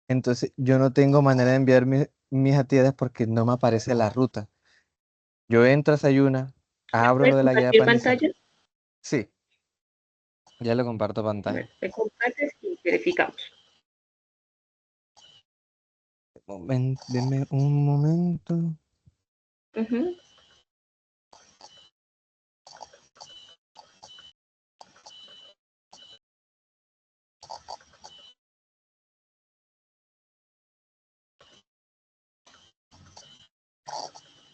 entonces yo no tengo manera de enviar mis actividades porque no me aparece la ruta. Yo entro a Sayuna, abro lo ¿Puedes de la guía de compartir aprendizaje. pantalla? Sí, ya le comparto pantalla. Me compartes y verificamos. Deme un momento. Ujú.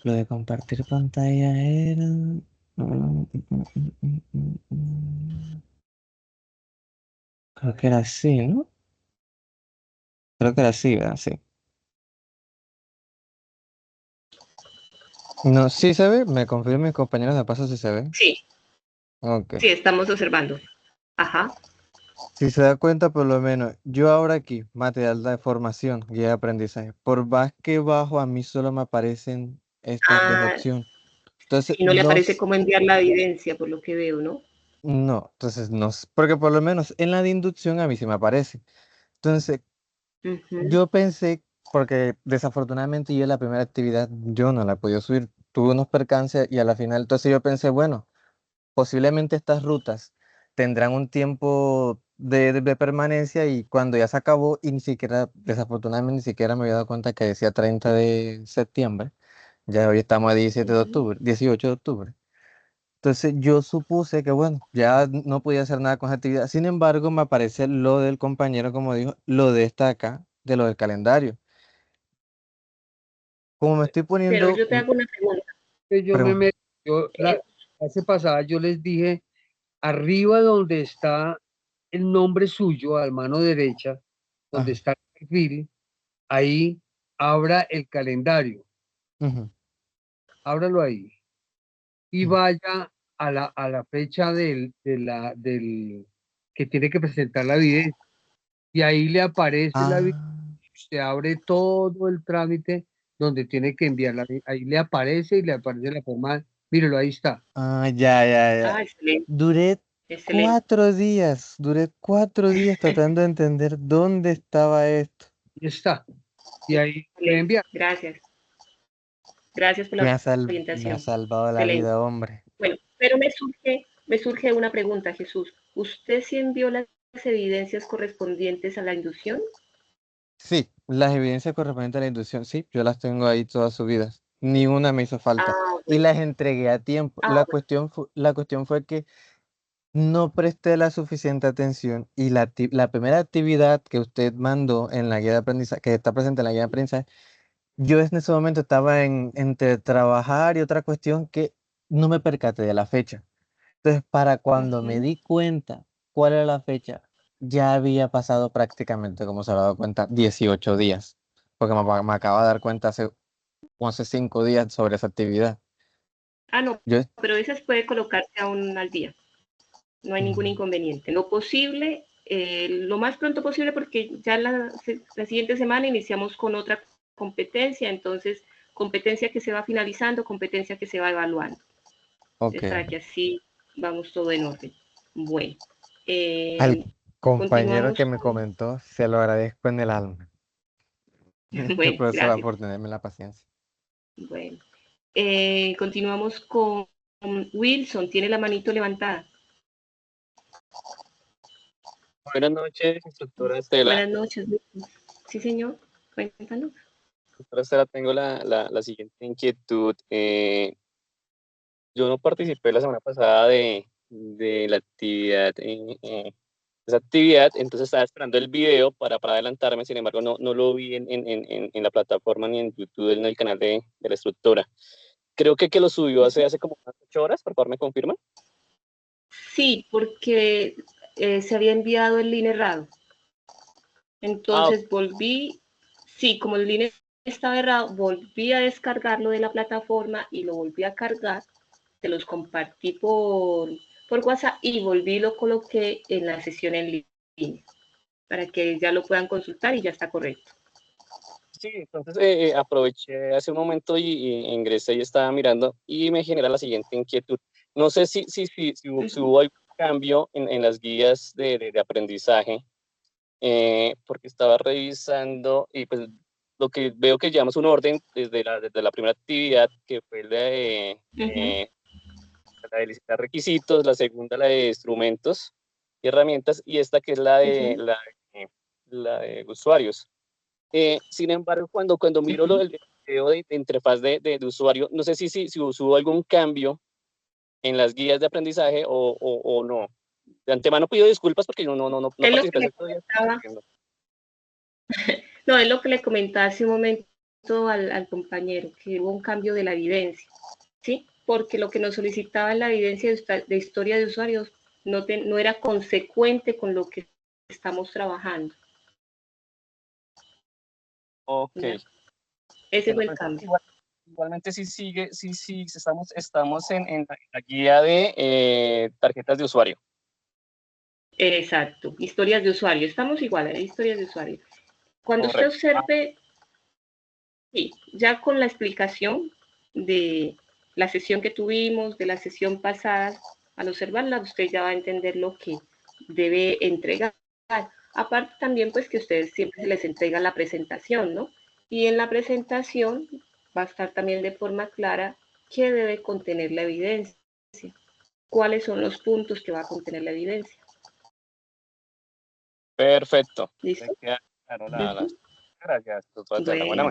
Lo de compartir pantalla era... Creo que era así, ¿no? Creo que era así, ¿verdad? Sí. No, sí se ve. Me confirman mis compañeros de paso si se ve. Sí, Ok. sí, estamos observando. Ajá. Si se da cuenta, por lo menos, yo ahora aquí, material de formación, guía de aprendizaje, por más que bajo, a mí solo me aparecen estas dos Ah, opciones. Entonces, y no le aparece cómo enviar la evidencia, por lo que veo, ¿no? no, porque por lo menos en la de inducción a mí sí me aparece. Entonces, Ujú. yo pensé, porque desafortunadamente yo la primera actividad, yo no la he podido subir, tuve unos percances y a la final, entonces yo pensé, bueno, posiblemente estas rutas tendrán un tiempo de permanencia y cuando ya se acabó y ni siquiera, desafortunadamente ni siquiera me había dado cuenta que decía 30 de septiembre, ya hoy estamos a 17 de Ujú. octubre, 18 de octubre. Entonces yo supuse que bueno, ya no podía hacer nada con esa actividad. Sin embargo, me aparece lo del compañero, como dijo, lo de esta acá, de lo del calendario. Como me estoy Pero poniendo, yo te hago una pregunta. Yo me pregunta. metí, la clase pasada yo les dije, arriba donde está el nombre suyo, a mano derecha, donde Ajá, está el perfil, ahí abra el calendario, ujú, ábralo ahí y ujú. vaya a la fecha del que tiene que presentar la evidencia. Y ahí le aparece la evidencia, Ah, usted abre todo el trámite donde tiene que enviarla. Ahí le aparece y le aparece la forma, mírelo, ahí está. ya. Ah, excelente, Duré excelente. duré 4 días tratando de entender dónde estaba esto. Ahí está. Y ahí puede Excelente. enviar. Gracias. Gracias por la Me ha orientación. salvado la Excelente. vida, hombre. Bueno, pero me surge una pregunta, Jesús. ¿Usted sí envió las evidencias correspondientes a la inducción? Sí, las evidencias correspondientes a la inducción, sí, yo las tengo ahí todas subidas. Ni una me hizo falta. Ah, Y bueno. las entregué a tiempo. Ah, La cuestión fue que no presté la suficiente atención y la primera actividad que usted mandó en la guía de aprendizaje, que está presente en la guía de aprendizaje, yo en ese momento estaba entre trabajar y otra cuestión que no me percaté de la fecha. Entonces, para cuando me ujú. di cuenta cuál era la fecha, ya había pasado prácticamente, como se habrá dado cuenta, 18 días, porque me acabo de dar cuenta hace 5 días sobre esa actividad. Ah, no, Yo, pero esas puede colocarse aún al día. No hay ningún inconveniente. Lo posible, lo más pronto posible, porque ya la siguiente semana iniciamos con otra competencia, entonces competencia que se va finalizando, competencia que se va evaluando. ok. Para que así vamos todo en orden. Bueno, Al compañero continuamos que me con... comentó, se lo agradezco en el alma. Bueno, Profesora, gracias. por tenerme la paciencia. Bueno, continuamos con Wilson, tiene la manito levantada. Buenas noches, instructora Estela. Buenas noches, Wilson. Sí, señor, cuéntanos. Instructora Estela, tengo la siguiente inquietud. Yo no participé la semana pasada de la actividad, esa actividad, entonces estaba esperando el video para adelantarme, sin embargo no lo vi en la plataforma ni en YouTube, en el canal de la instructora. Creo que lo subió hace como unas 8 horas, por favor, ¿me confirman? Sí, porque se había enviado el link errado. Entonces volví, sí, como el link estaba errado, volví a descargarlo de la plataforma y lo volví a cargar. Se los compartí por WhatsApp y volví y lo coloqué en la sesión en línea para que ya lo puedan consultar y ya está correcto. Sí, entonces aproveché hace un momento y ingresé y estaba mirando y me genera la siguiente inquietud. No sé si hubo algún cambio en las guías de aprendizaje, porque estaba revisando y pues lo que veo que llevamos un orden desde la primera actividad, que fue la de licitar requisitos, la segunda la de instrumentos y herramientas, y esta que es la de usuarios. Sin embargo, cuando miro el video de interfaz de usuario, no sé si hubo algún cambio en las guías de aprendizaje o no. De antemano pido disculpas porque yo no Es lo que participé le ese día. comentaba, no, es lo que le comentaba hace un momento al compañero, que hubo un cambio de la evidencia, ¿sí? Porque lo que nos solicitaba en la evidencia de historia de usuarios no era consecuente con lo que estamos trabajando. Ok. ¿Ya? Ese fue el Pero cambio. igualmente sí estamos en la guía de tarjetas de usuario. Exacto, historias de usuario. Estamos igual, historias de usuario. Cuando Correcto. usted observe, sí, ya con la explicación de la sesión que tuvimos, de la sesión pasada, al observarla, usted ya va a entender lo que debe entregar. Aparte también, pues que a ustedes siempre se les entrega la presentación, ¿no? Y en la presentación va a estar también de forma clara qué debe contener la evidencia, cuáles son los puntos que va a contener la evidencia. Perfecto. ¿Listo? Me queda claro Gracias, doctora Estela. Bueno,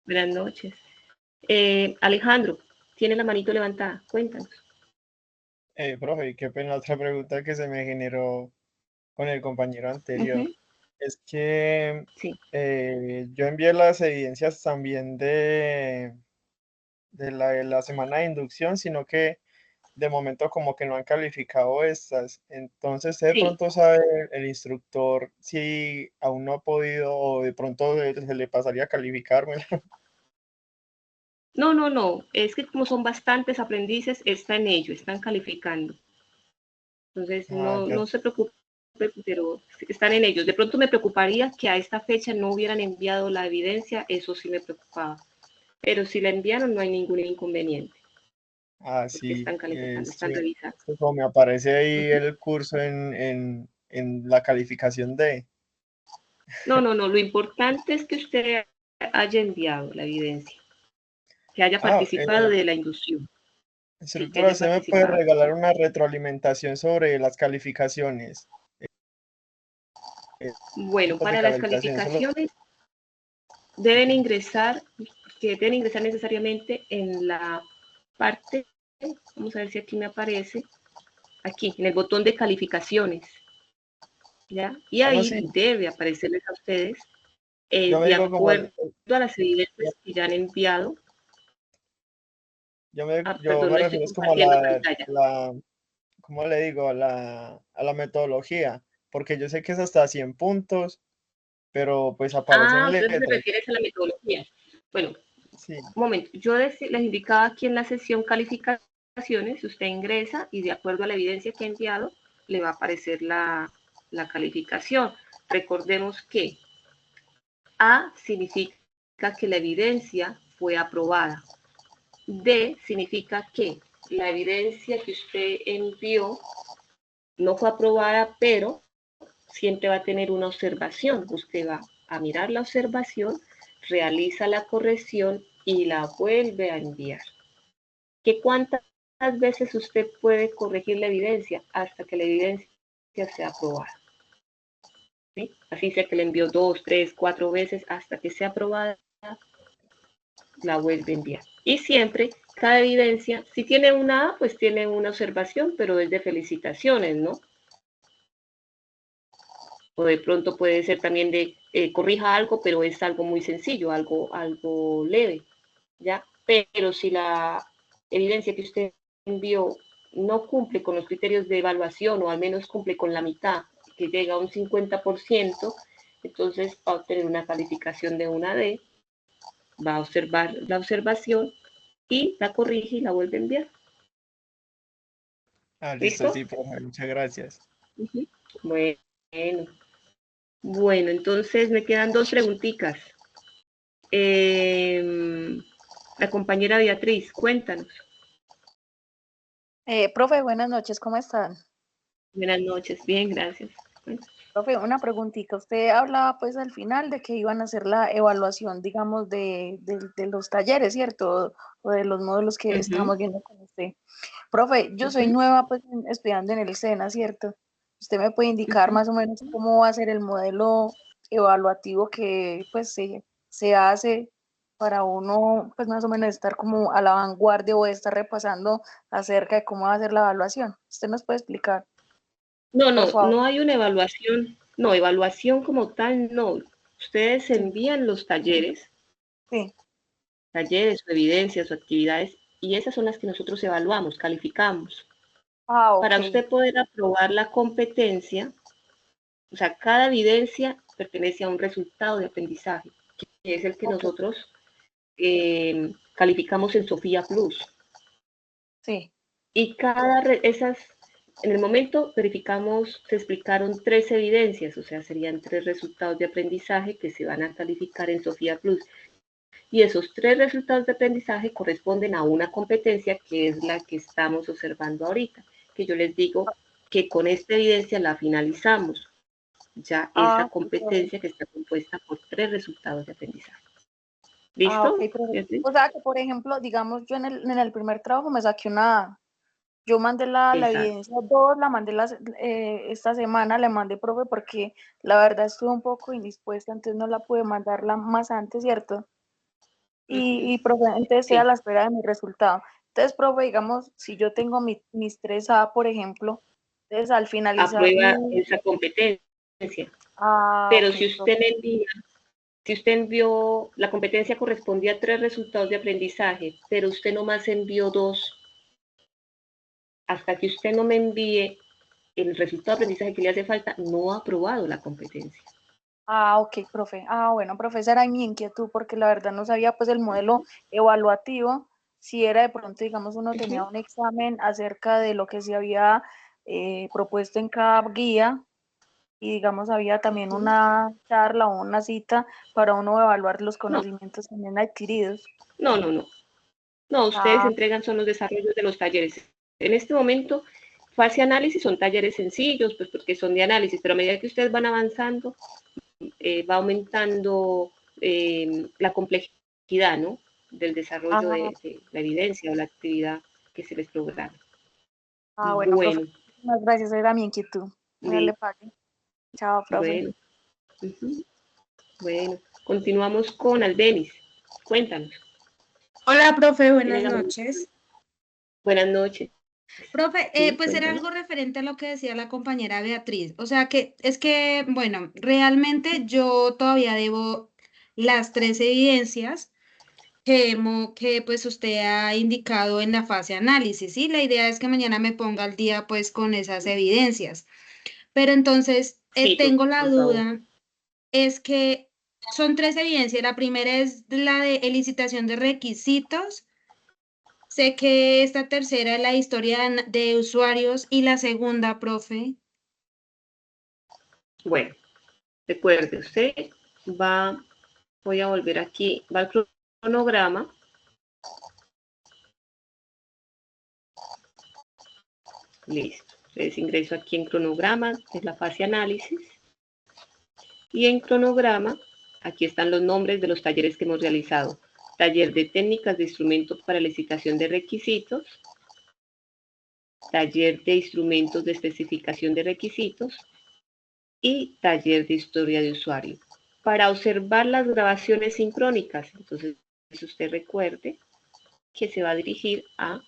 buenas noches. Alejandro, tiene la manito levantada, cuéntanos. Profe, qué pena otra pregunta que se me generó con el compañero anterior. Es que Sí. yo envié las evidencias también de la semana de inducción, sino que de momento como que no han calificado estas. Entonces, ¿usted de pronto sabe el instructor si aún no ha podido o de pronto se le pasaría a calificarme? No, es que como son bastantes aprendices, está en ello, están calificando. Entonces, no se preocupe, pero están en ellos. De pronto me preocuparía que a esta fecha no hubieran enviado la evidencia, eso sí me preocupaba. Pero si la enviaron, no hay ningún inconveniente. Ah, Porque sí, están calificando, están revisando. como me aparece ahí el curso en la calificación de... No, lo importante es que usted haya enviado la evidencia, que haya participado de la inducción. Sí, que Instructora, haya ¿usted me puede participado. regalar una retroalimentación sobre las calificaciones? Bueno, para las calificaciones deben ingresar necesariamente en la parte, vamos a ver si aquí me aparece, aquí, en el botón de calificaciones, ¿ya? Y ahí sí. debe aparecerles a ustedes, Yo me de digo como acuerdo a las evidencias que ya han enviado. yo me Perdón, no estoy refiero es como a compartiendo pantalla. ¿cómo le digo? A la metodología, porque yo sé que es hasta 100 puntos, pero pues aparecen Entonces se letras. refiere a la metodología. Bueno, Sí. Un momento, yo les indicaba aquí en la sesión calificaciones, usted ingresa y de acuerdo a la evidencia que ha enviado, le va a aparecer la calificación. Recordemos que A significa que la evidencia fue aprobada. D significa que la evidencia que usted envió no fue aprobada, pero siempre va a tener una observación. Usted va a mirar la observación, realiza la corrección y la vuelve a enviar. ¿Qué cuántas veces usted puede corregir la evidencia? Hasta que la evidencia sea aprobada. ¿Sí? Así sea que le envió 2, 3, 4 veces, hasta que sea aprobada, la vuelve a enviar. Y siempre, cada evidencia, si tiene una A, pues tiene una observación, pero es de felicitaciones, ¿no? O de pronto puede ser también de corrija algo, pero es algo muy sencillo, algo leve, ¿ya? Pero si la evidencia que usted envió no cumple con los criterios de evaluación, o al menos cumple con la mitad, que llega a un 50%, entonces va a obtener una calificación de una D, va a observar la observación y la corrige y la vuelve a enviar. Ah, listo, ¿Listo? sí, profe, muchas gracias. Bueno, entonces me quedan 2 preguntitas. La compañera Beatriz, cuéntanos. Profe, buenas noches, ¿cómo están? Buenas noches, bien, gracias. Profe, una preguntita. Usted hablaba pues al final de que iban a hacer la evaluación, digamos, de los talleres, ¿cierto? O de los módulos que estamos viendo con usted. Profe, yo soy nueva pues estudiando en el SENA, ¿cierto? ¿Usted me puede indicar más o menos cómo va a ser el modelo evaluativo que pues se hace para uno pues más o menos estar como a la vanguardia o estar repasando acerca de cómo va a ser la evaluación? ¿Usted nos puede explicar? No hay una evaluación. No, evaluación como tal, no. Ustedes envían los talleres. Sí. Talleres, o evidencias, o actividades, y esas son las que nosotros evaluamos, calificamos. Ah, Para usted poder aprobar la competencia, o sea, cada evidencia pertenece a un resultado de aprendizaje, que es el que nosotros calificamos en Sofía Plus. Sí. Y en el momento verificamos, se explicaron 3 evidencias, o sea, serían 3 resultados de aprendizaje que se van a calificar en Sofía Plus. Y esos 3 resultados de aprendizaje corresponden a una competencia que es la que estamos observando ahorita, que yo les digo que con esta evidencia la finalizamos. Ya esa competencia que está compuesta por 3 resultados de aprendizaje. ¿Listo? O sea que, por ejemplo, digamos, yo en el primer trabajo me saqué una A. Yo mandé la evidencia 2, la mandé esta semana, la mandé, profe, porque la verdad estuve un poco indispuesta, entonces no la pude mandarla más antes, ¿cierto? Y profe, entonces estoy a la espera de mi resultado. Entonces, profe, digamos, si yo tengo mis 3A, por ejemplo, entonces al finalizar aprueba esa competencia. Pero si usted envió, la competencia correspondía a 3 resultados de aprendizaje, pero usted nomás envió 2, hasta que usted no me envíe el resultado de aprendizaje que le hace falta, no ha aprobado la competencia. Ah, ok, profe. Ah, bueno, profe, esa era mi inquietud, porque la verdad no sabía pues el modelo evaluativo, si era de pronto, digamos, uno tenía un examen acerca de lo que se había propuesto en cada guía, y digamos, había también una charla o una cita para uno evaluar los conocimientos también adquiridos. No, ustedes entregan son los desarrollos de los talleres. En este momento, fase análisis son talleres sencillos, pues porque son de análisis, pero a medida que ustedes van avanzando, va aumentando la complejidad, ¿no? Del desarrollo de la evidencia o la actividad que se les programa. Bueno, profe, muchas gracias, era mi inquietud. Le pague. Chao, profe. Bueno, continuamos con Albenis. Cuéntanos. Hola, profe, buenas noches. Buenas noches. Profe, pues era algo referente a lo que decía la compañera Beatriz. O sea que es que, bueno, realmente yo todavía debo las 3 evidencias que pues usted ha indicado en la fase análisis, ¿sí? La idea es que mañana me ponga al día pues con esas evidencias. Pero entonces tengo la duda, es que son 3 evidencias. La primera es la de licitación de requisitos. Sé que esta tercera es la historia de usuarios y la segunda, profe. Bueno, recuerde, usted voy a volver aquí, va al cronograma. Listo. Entonces ingreso aquí en cronograma, que es la fase análisis. Y en cronograma, aquí están los nombres de los talleres que hemos realizado. Taller de técnicas de instrumentos para licitación de requisitos. Taller de instrumentos de especificación de requisitos. Y taller de historia de usuario. Para observar las grabaciones sincrónicas, entonces usted recuerde que se va a dirigir a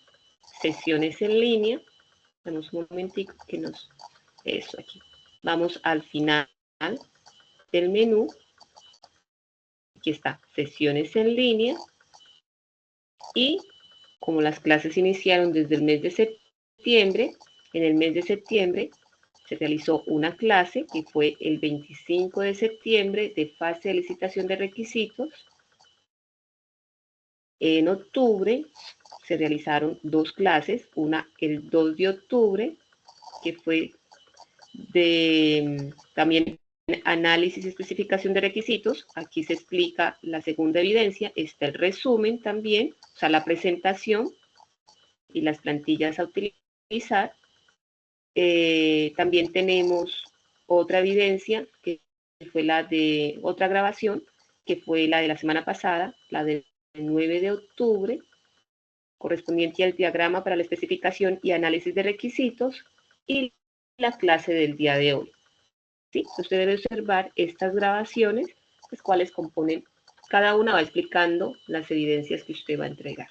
sesiones en línea. Damos un momentico que eso aquí. Vamos al final del menú. Aquí está, sesiones en línea. Y como las clases iniciaron desde el mes de septiembre, en el mes de septiembre se realizó una clase que fue el 25 de septiembre de fase de licitación de requisitos. En octubre se realizaron 2 clases, una el 2 de octubre, que fue de también análisis y especificación de requisitos. Aquí se explica la segunda evidencia, está el resumen también, o sea, la presentación y las plantillas a utilizar. También tenemos otra evidencia, que fue la de otra grabación, que fue la de la semana pasada, la del 9 de octubre, correspondiente al diagrama para la especificación y análisis de requisitos, y la clase del día de hoy. ¿Sí? Usted debe observar estas grabaciones, las cuales componen, cada una va explicando las evidencias que usted va a entregar.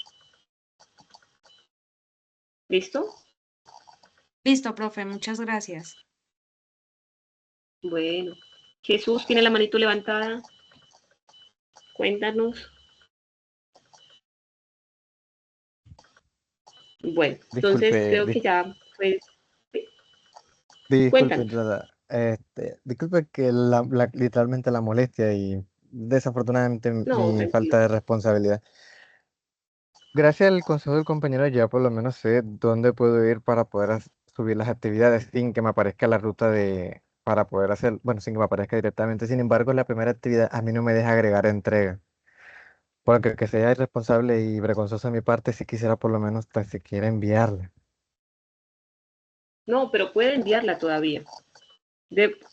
¿Listo? Listo, profe, muchas gracias. Bueno, Jesús tiene la manito levantada. Cuéntanos. Bueno, entonces creo que ya fue. Disculpe, Cuéntanos. entrada. Disculpe que literalmente la molestia y desafortunadamente No, mi tranquilo. falta de responsabilidad. Gracias al consejo del compañero ya por lo menos sé dónde puedo ir para poder subir las actividades sin que me aparezca la ruta para poder hacer, bueno, sin que me aparezca directamente. Sin embargo, la primera actividad a mí no me deja agregar entrega. Porque que sea irresponsable y vergonzoso de mi parte, si quisiera por lo menos tan siquiera enviarla. No, pero puede enviarla todavía.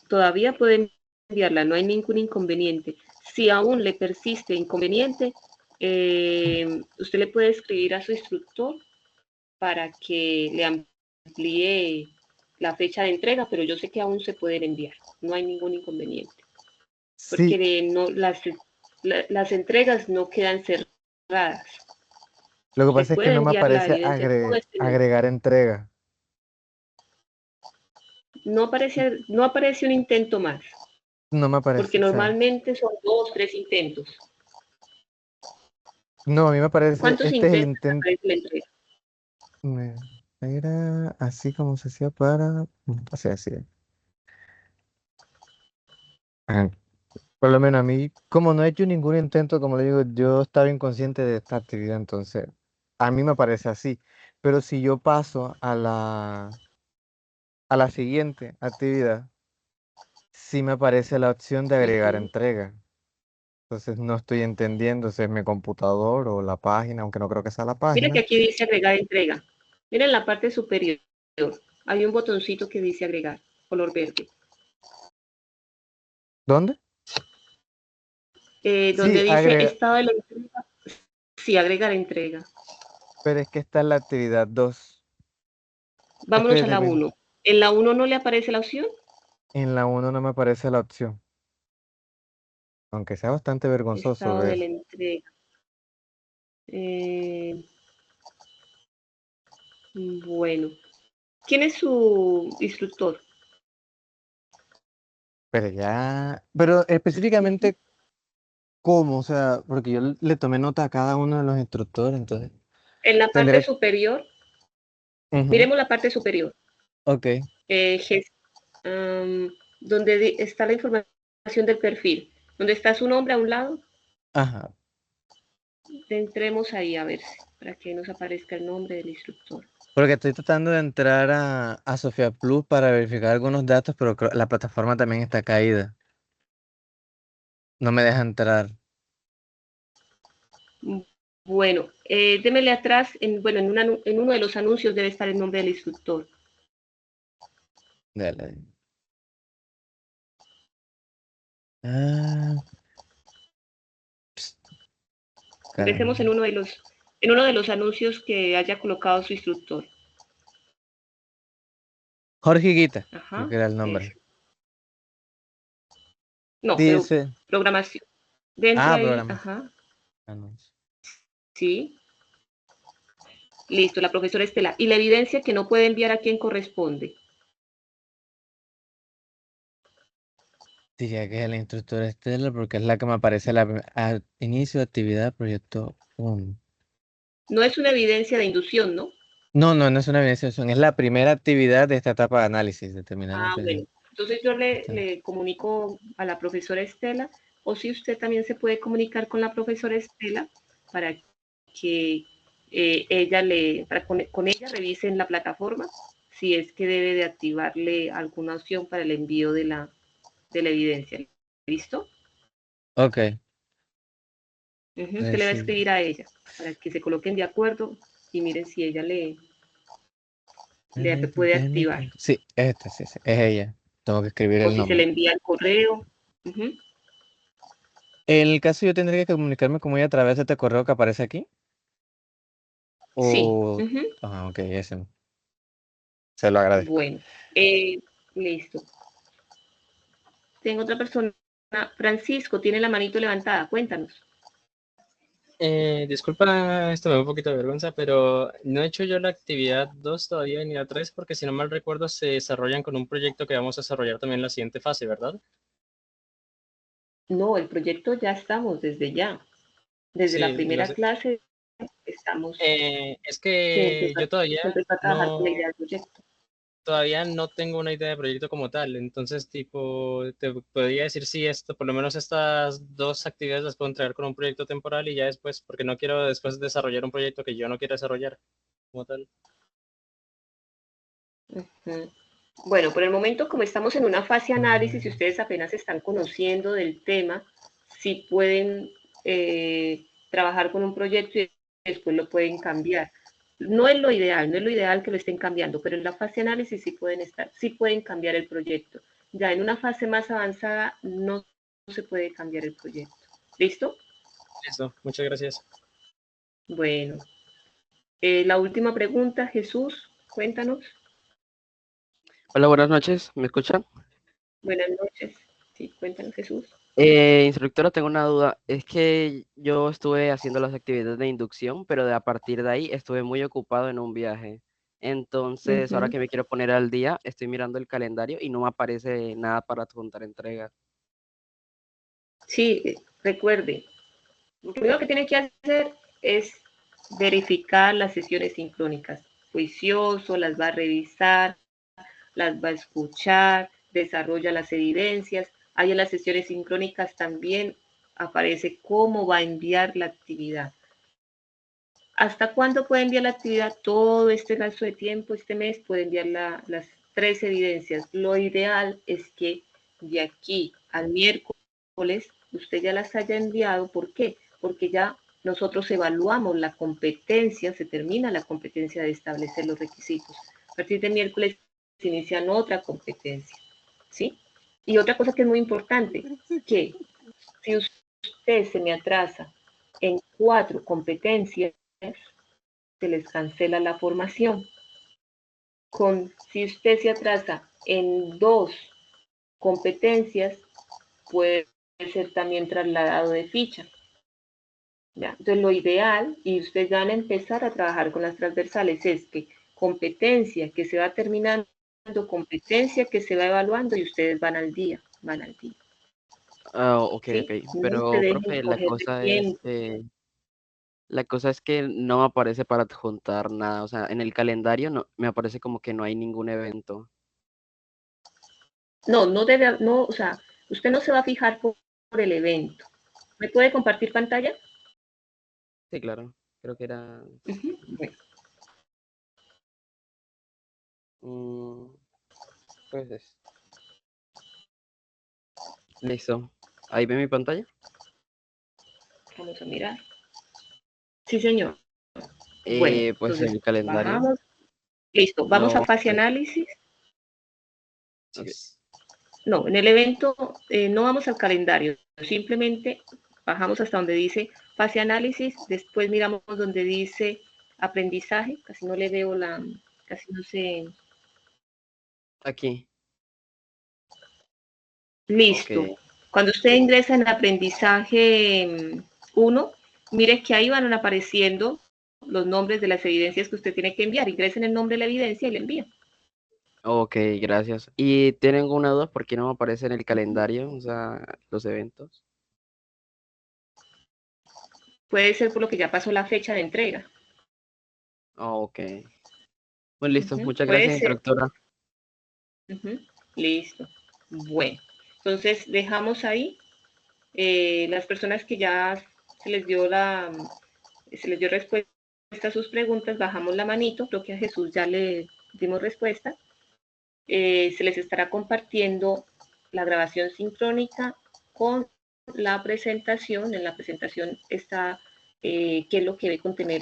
Todavía puede enviarla, no hay ningún inconveniente. Si aún le persiste inconveniente, usted le puede escribir a su instructor para que le amplíe la fecha de entrega, pero yo sé que aún se pueden enviar, no hay ningún inconveniente. Sí, Porque no, las entregas no quedan cerradas. lo que Usted pasa es que puede no me enviar la aparece evidencia todo este mes. agregar entrega. No aparece un intento más, No me aparece, porque o sea, normalmente son 2, 3 intentos. no, a mí me parece, ¿Cuántos este es el intentos intento. aparece la entrega? Era así como se hacía o sea, así. Ah, por lo menos a mí, como no he hecho ningún intento, como le digo, yo estaba inconsciente de esta actividad, entonces a mí me parece así. Pero si yo paso a la siguiente actividad, sí me aparece la opción de agregar entrega. Entonces no estoy entendiendo si es mi computador o la página, aunque no creo que sea la Mira que página. aquí dice agregar entrega. Mira en la parte superior, hay un botoncito que dice agregar, color verde. ¿Dónde? Donde Sí, dice estado de la entrega, sí, agregar entrega. pero es que está en la actividad 2. Vámonos a la 1. ¿En la 1 no le aparece la opción? En la 1 no me aparece la opción. Aunque sea bastante vergonzoso Estado de ver. la entrega. Bueno. ¿Quién es su instructor? Pero específicamente, ¿cómo? O sea, porque yo le tomé nota a cada uno de los instructores, entonces. En la parte Tendré. superior, Ujú, miremos la parte superior. ok. Donde está la información del perfil. ¿Dónde está su nombre a un lado? Ajá. Entremos ahí a ver para que nos aparezca el nombre del instructor. Porque estoy tratando de entrar a Sofía Plus para verificar algunos datos, pero la plataforma también está caída. No me deja entrar. Bueno, démele atrás, bueno, en uno de los anuncios debe estar el nombre del instructor. Dale. Ah, Empecemos en uno de los anuncios que haya colocado su instructor. Jorge Guita, Ajá, creo que era el nombre. eso. No, Dice. pero programación. Dentro ahí, programación. ajá. Anuncio. Sí. Listo, la profesora Estela. Y la evidencia que no puede enviar a quien corresponde. Diría que es el instructor Estela porque es la que me aparece al inicio de actividad proyecto 1. No es una evidencia de inducción, ¿no? No, no es una evidenciación, es la primera actividad de esta etapa de análisis, determinar la Bueno. Entonces yo le comunico a la profesora Estela, o si usted también se puede comunicar con la profesora Estela para que con ella revisen la plataforma si es que debe de activarle alguna opción para el envío de la evidencia. ¿Listo? Ok. Usted le va a escribir a ella para que se coloquen de acuerdo y miren si ella le puede activar. Sí, sí, es ella. Tengo que escribir O el si se le nombre. envía el correo. En el caso yo tendría que comunicarme con ella a través de este correo que aparece aquí. Sí. Ok, ese. Se lo agradezco. Bueno, listo. Tengo otra persona. Francisco, tiene la manito levantada. Cuéntanos. Disculpa, esto me da un poquito de vergüenza, pero no he hecho yo la actividad 2 todavía ni la 3 porque si no mal recuerdo se desarrollan con un proyecto que vamos a desarrollar también en la siguiente fase, ¿verdad? No, el proyecto ya estamos desde ya. Desde la Sí, primera clase estamos. Es que yo todavía empezó a trabajar con la idea del proyecto. Todavía no tengo una idea de proyecto como tal, entonces tipo te podría decir si esto, por lo menos estas dos actividades las puedo entregar con un proyecto temporal y ya después, porque no quiero después desarrollar un proyecto que yo no quiero desarrollar como tal. Bueno, por el momento, como estamos en una fase análisis y ustedes apenas están conociendo del tema, sí pueden trabajar con un proyecto y después lo pueden cambiar. No es lo ideal que lo estén cambiando, pero en la fase análisis sí pueden cambiar el proyecto. Ya en una fase más avanzada no se puede cambiar el proyecto. ¿Listo? Listo, muchas gracias. Bueno, la última pregunta, Jesús, cuéntanos. Hola, buenas noches, ¿me escuchan? Buenas noches. Sí, cuéntanos, Jesús. Instructora, tengo una duda. Es que yo estuve haciendo las actividades de inducción, pero a partir de ahí estuve muy ocupado en un viaje. Entonces, ahora que me quiero poner al día, estoy mirando el calendario y no me aparece nada para adjuntar entrega. Sí, recuerde, lo primero que tiene que hacer es verificar las sesiones sincrónicas. Juicioso, las va a revisar, las va a escuchar, desarrolla las evidencias. Ahí en las sesiones sincrónicas también aparece cómo va a enviar la actividad. ¿Hasta cuándo puede enviar la actividad? Todo este lapso de tiempo, este mes, puede enviar las 3 evidencias. Lo ideal es que de aquí al miércoles usted ya las haya enviado. ¿Por qué? Porque ya nosotros evaluamos la competencia, se termina la competencia de establecer los requisitos. A partir de miércoles se inician otra competencia, ¿sí? Y otra cosa que es muy importante, que si usted se me atrasa en 4 competencias, se les cancela la formación. Si usted se atrasa en 2 competencias, puede ser también trasladado de ficha. ¿Ya? Entonces, lo ideal, y ustedes van a empezar a trabajar con las transversales, es que competencia que se va terminando, competencia que se va evaluando y ustedes van al día. Ok, ¿Sí? ok. No se Pero, dejen profe, coger de tiempo. la cosa es que no me aparece para adjuntar nada. O sea, en el calendario no, me aparece como que no hay ningún evento. No, o sea, usted no se va a fijar el evento. ¿Me puede compartir pantalla? Sí, claro. Creo que era... Bueno. Pues listo. ¿Ahí ve mi pantalla? Vamos a mirar. Sí, señor. Bueno, Pues entonces el calendario. bajamos. Listo, vamos a No, fase análisis. ok. No, en el evento no vamos al calendario, simplemente bajamos hasta donde dice fase análisis, después miramos donde dice aprendizaje, casi no le veo casi no sé. Aquí. Listo. Ok. Cuando usted ingresa en aprendizaje 1, mire que ahí van apareciendo los nombres de las evidencias que usted tiene que enviar. Ingresen el nombre de la evidencia y le envía. Ok, gracias. Y tienen una duda, ¿por qué no me aparece en el calendario, o sea, los eventos? Puede ser por lo que ya pasó la fecha de entrega. Ok. Bueno, listo. Muchas Puede gracias, ser. instructora. Listo. Bueno, entonces dejamos ahí las personas que ya se les dio respuesta a sus preguntas, bajamos la manito, creo que a Jesús ya le dimos respuesta. Se les estará compartiendo la grabación sincrónica con la presentación. En la presentación está qué es lo que debe contener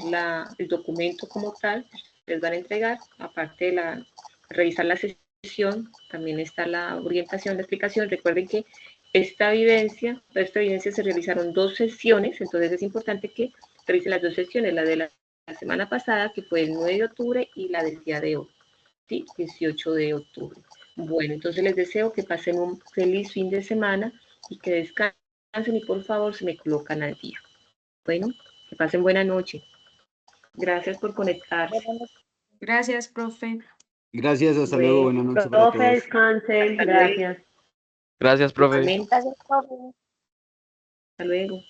el documento como tal, les van a entregar, aparte de revisar la sesión, también está la orientación, la explicación. Recuerden que esta evidencia se realizaron 2 sesiones, entonces es importante que revisen las 2 sesiones, la de la semana pasada, que fue el 9 de octubre, y la del día de hoy. ¿Sí? 18 de octubre. Bueno, entonces les deseo que pasen un feliz fin de semana y que descansen y por favor se me colocan al día. Bueno, que pasen buena noche. Gracias por conectarse. Gracias, profe. Gracias, hasta luego, buenas noches para Profe, todos. descansen, gracias. Gracias, profe. Amén. Gracias, profe. Hasta luego.